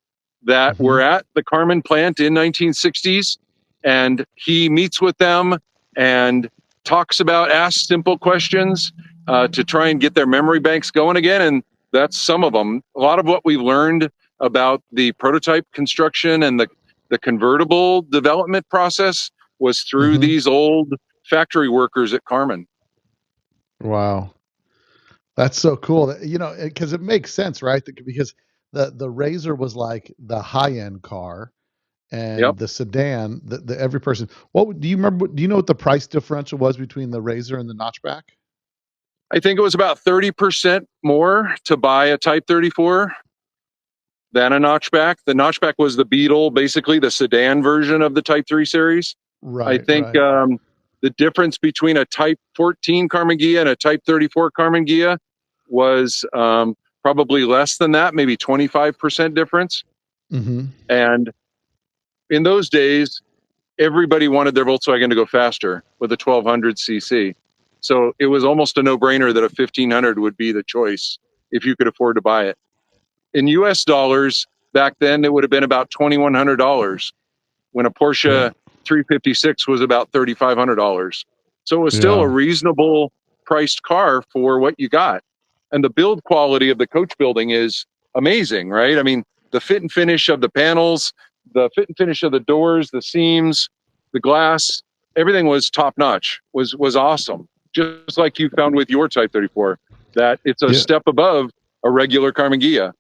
that Hmm. were at the Karmann plant in 1960s. And he meets with them and talks about, asks simple questions to try and get their memory banks going again. And that's some of them. A lot of what we've learned about the prototype construction and the convertible development process was through Hmm. these old factory workers at Karmann. Wow. That's so cool. Because it makes sense, right? Because the Razor was like the high end car, Yep. and the sedan, the every person. Do you remember? Do you know what the price differential was between the Razor and the notchback? I think it was about 30% more to buy a Type 34 than a notchback. The notchback was the Beetle, basically the sedan version of the Type 3 series. I Right, think right. the difference between a Type 14 Karmann Ghia and a Type 34 Karmann Ghia was probably less than that, maybe 25% difference. Hmm. And in those days, everybody wanted their Volkswagen to go faster with a 1200cc. So it was almost a no-brainer that a 1500 would be the choice if you could afford to buy it. In US dollars, back then it would have been about $2,100 when a Yeah, Porsche 356 was about $3,500. So it was still a yeah, reasonable priced car for what you got. And the build quality of the coach building is amazing, right? I mean, the fit and finish of the panels, the fit and finish of the doors, the seams, the glass, everything was top notch, was awesome. Just like you found with your Type 34, that it's a yeah, step above a regular Karmann Ghia.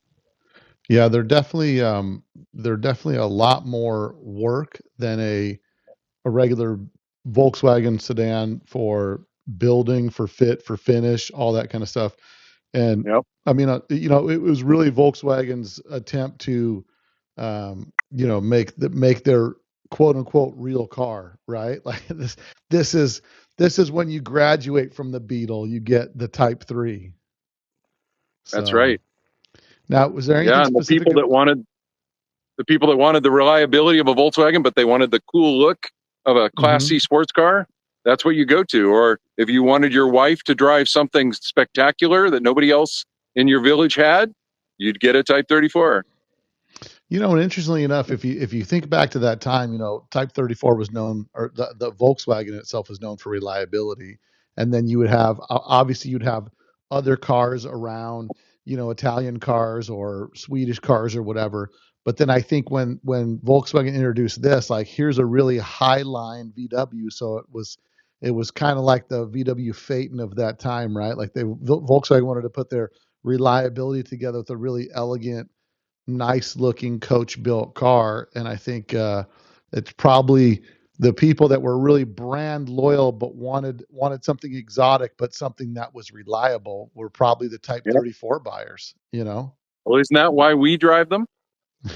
yeah. They're definitely a lot more work than a regular Volkswagen sedan for building, for fit, for finish, all that kind of stuff. And Yep, I mean, it was really Volkswagen's attempt to, make their quote unquote real car, right? Like this is when you graduate from the Beetle, you get the Type 3. that's So right. now, was there Yeah, anything and specific? the people that wanted the reliability of a Volkswagen, but they wanted the cool look of a Class Hmm. C sports car, that's what you go to. Or if you wanted your wife to drive something spectacular that nobody else in your village had, you'd get a Type 34. And interestingly enough, if you think back to that time, Type 34 was known, or the Volkswagen itself was known for reliability. And then you would have, obviously, you'd have other cars around, Italian cars or Swedish cars or whatever. But then I think when Volkswagen introduced this, like, here's a really high line VW, so it was kind of like the VW Phaeton of that time, right? Like Volkswagen wanted to put their reliability together with a really elegant, nice looking coach built car. And I think it's probably the people that were really brand loyal but wanted something exotic but something that was reliable were probably the Type Yeah. 34 buyers. Well, isn't that why we drive them?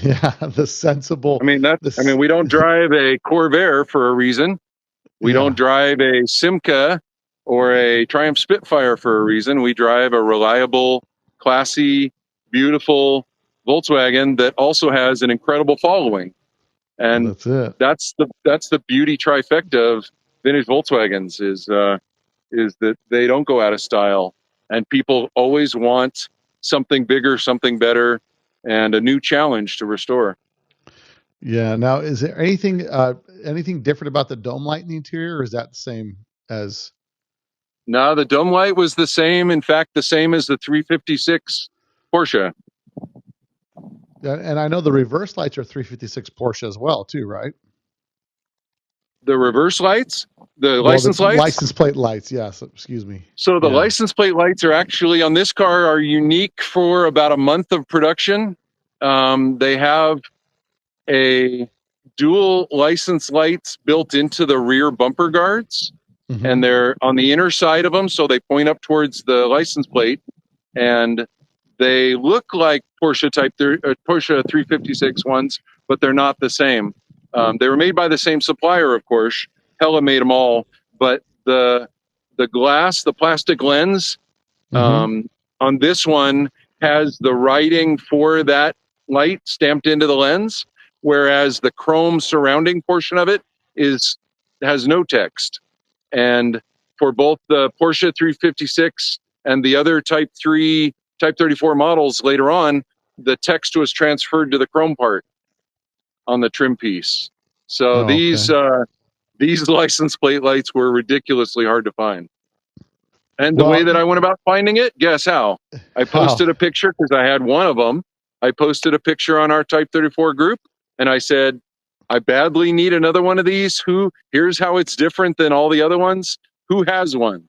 Yeah, the sensible, I mean, this. we don't drive a Corvair for a reason. We don't Yeah, drive a Simca or a Triumph Spitfire for a reason. We drive a reliable, classy, beautiful Volkswagen that also has an incredible following. And That's it. that's the beauty trifecta of vintage Volkswagens is that they don't go out of style, and people always want something bigger, something better, and a new challenge to restore. Yeah. Now, is there anything different about the dome light in the interior, or is that the same as? Now, the dome light was the same. In fact, the same as the 356 Porsche. And I know the reverse lights are 356 Porsche as well, too, right? The reverse lights, the Well, the license lights. license plate lights. Yes. Excuse me. So the Yeah. license plate lights are actually on this car are unique for about a month of production. They have a dual license lights built into the rear bumper guards, Hmm. and they're on the inner side of them, so they point up towards the license plate, and they look like Porsche 356 ones, but they're not the same. They were made by the same supplier, of course. Hella made them all, but the glass, the plastic lens Hmm. um, on this one has the writing for that light stamped into the lens, whereas the chrome surrounding portion of it is has no text. And for both the Porsche 356 and the other Type 34 models later on, the text was transferred to the chrome part on the trim piece. So Oh, okay. these license plate lights were ridiculously hard to find. And the way Well, that I went about finding it, guess how? I how? posted a picture because I had one of them. I posted a picture on our Type 34 group, and I said, I badly need another one of these. Here's how it's different than all the other ones. Who has one?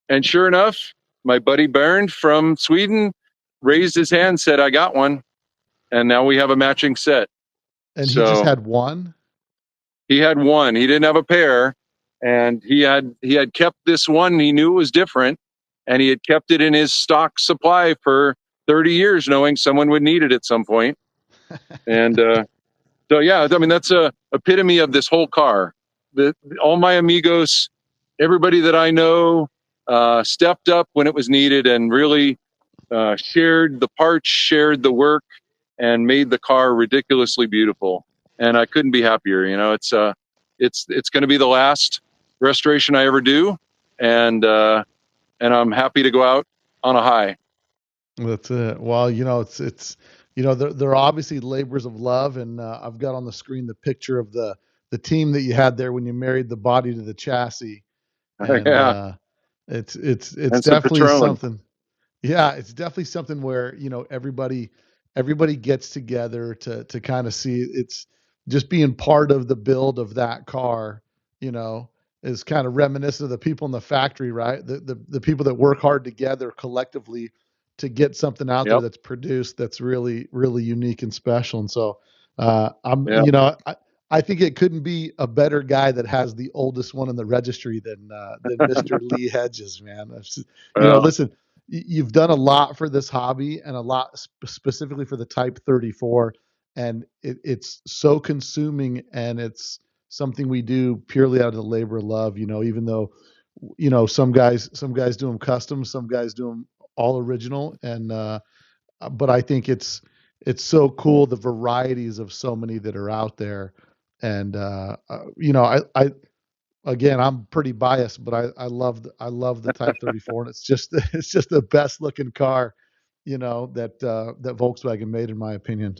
And sure enough, my buddy Bernd from Sweden raised his hand, said, I got one. And now we have a matching set. And he just So had one? he had one. He didn't have a pair, and he had kept this one. He knew it was different, and he had kept it in his stock supply for 30 years, knowing someone would need it at some point. And so, yeah, I mean that's a epitome of this whole car. All my amigos, everybody that I know, stepped up when it was needed and really shared the parts, shared the work, and made the car ridiculously beautiful. And I couldn't be happier. You know, it's going to be the last restoration I ever do, and I'm happy to go out on a high. That's it. Well, it's they're obviously labors of love, and I've got on the screen the picture of the team that you had there when you married the body to the chassis, and Yeah, it's and some definitely Patron. something. Yeah, it's definitely something where, everybody gets together to kind of see it's just being part of the build of that car, you know, is kind of reminiscent of the people in the factory, right? The people that work hard together collectively to get something out there Yep. that's produced that's really, really unique and special. And so I'm, Yeah. I think it couldn't be a better guy that has the oldest one in the registry than Mr. Lee Hedges, man. Well, Listen, you've done a lot for this hobby and a lot specifically for the Type 34, and it's so consuming, and it's something we do purely out of the labor of love. Even though some guys do them custom, some guys do them all original, and but I think it's so cool the varieties of so many that are out there, and I again, I'm pretty biased, but I love the Type 34, and it's just it's just the best looking car, that Volkswagen made, in my opinion.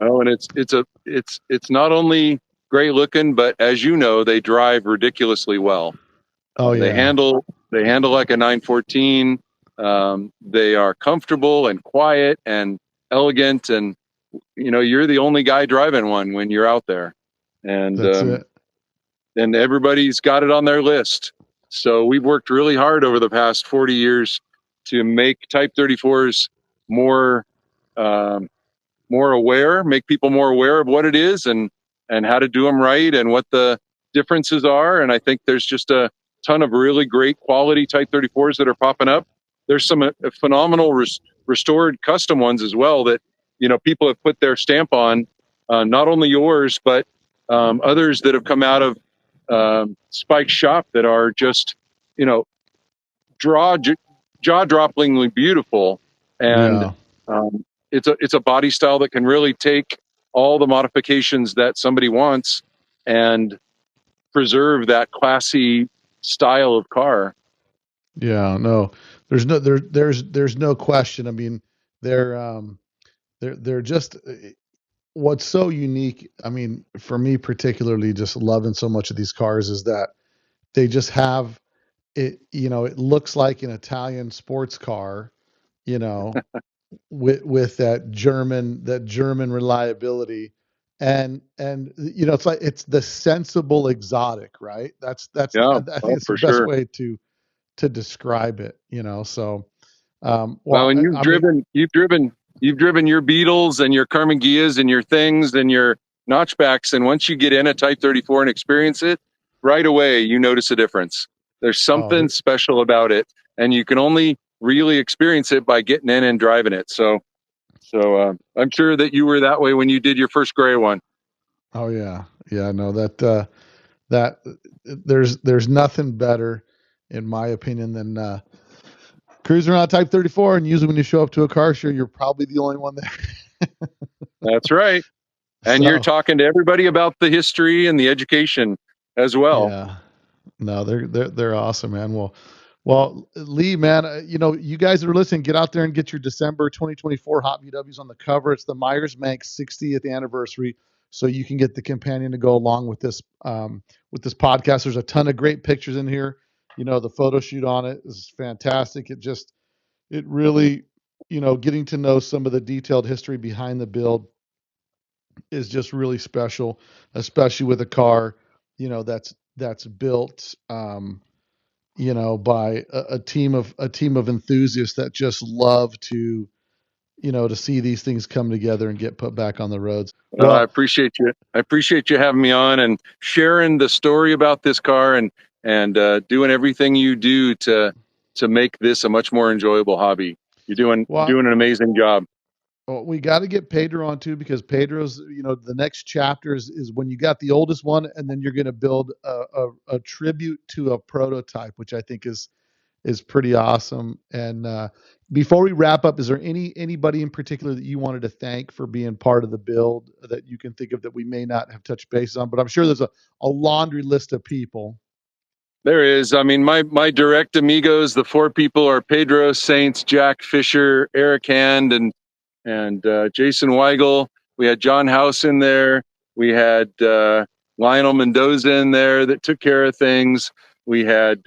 oh, and it's not only great looking, but as you know, they drive ridiculously well. Oh They yeah, handle like a 914. They are comfortable and quiet and elegant, and you're the only guy driving one when you're out there, and that's it. and everybody's got it on their list. So we've worked really hard over the past 40 years to make Type 34s more um, more aware, make people more aware of what it is and how to do them right and what the differences are. And I think there's just a ton of really great quality Type 34s that are popping up. There's some phenomenal restored custom ones as well that people have put their stamp on. Not only yours, but others that have come out of Spike's shop that are just you know draw jaw-droppingly beautiful, and Yeah, it's a body style that can really take all the modifications that somebody wants and preserve that classy style of car. Yeah, no, there's no question. I mean, they're they're just what's so unique. I mean, for me particularly, just loving so much of these cars is that they just have it. You know, it looks like an Italian sports car. You know, with that German reliability, and you know, it's like it's the sensible exotic, right? Yeah, I think oh, it's the for best sure. way to describe it. You know, so Well, well, and I mean, you've driven your Beetles and your Karmann Ghias and your things and your notchbacks, and once you get in a Type 34 and experience it, right away you notice a difference. There's oh, something special about it, and you can only really experience it by getting in and driving it. So I'm sure that you were that way when you did your first gray one. oh yeah, yeah. No, that there's nothing better, in my opinion, than cruising around Type 34, and usually when you show up to a car show, you're probably the only one there. That's right. And you're So talking to everybody about the history and the education as well. yeah, no, they're awesome, man. Well, Lee, man, you know, you guys that are listening, get out there and get your December 2024 Hot VWs on the cover. It's the Myers Manx 60th anniversary, so you can get the companion to go along with this podcast. There's a ton of great pictures in here. You know, the photo shoot on it is fantastic. It really, you know, getting to know some of the detailed history behind the build is just really special, especially with a car, you know, that's built. You know, by a team of enthusiasts that just love to, you know, to see these things come together and get put back on the roads. Well, I Well, appreciate you. I appreciate you having me on and sharing the story about this car and doing everything you do to make this a much more enjoyable hobby. You're well, doing an amazing job. we got to get Pedro on too, because Pedro's, you know, the next chapter is when you got the oldest one, and then you're going to build a tribute to a prototype, which I think is pretty awesome. And before we wrap up, is there anybody in particular that you wanted to thank for being part of the build that you can think of that we may not have touched base on? But I'm sure there's a laundry list of people. There is. I mean, my direct amigos, the four people are Pedro Saints, Jack Fisher, Eric Hand, and Jason Weigel. We had John House in there. We had Lionel Mendoza in there that took care of things. We had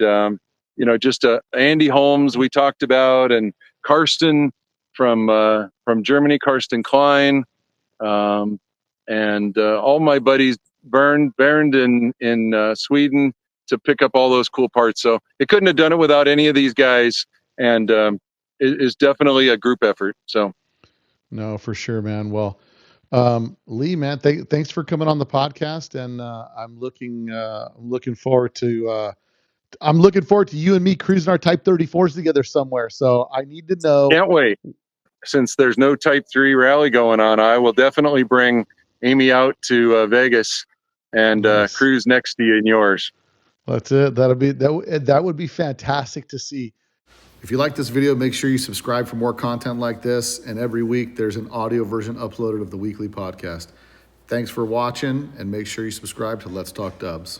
just Andy Holmes we talked about, and Karsten from Germany, Karsten Klein, um, and all my buddies Bernd in Sweden to pick up all those cool parts. So it couldn't have done it without any of these guys, and it is definitely a group effort. So. No, for sure, man. Well, Lee, man, thanks for coming on the podcast, and I'm looking forward to you and me cruising our Type 34s together somewhere. So I need to know. Can't wait. Since there's no Type 3 rally going on, I will definitely bring Amy out to Vegas and Nice. cruise next to you in yours. That's it. That would be fantastic to see. If you like this video, make sure you subscribe for more content like this. And every week there's an audio version uploaded of the weekly podcast. Thanks for watching, and make sure you subscribe to Let's Talk Dubs.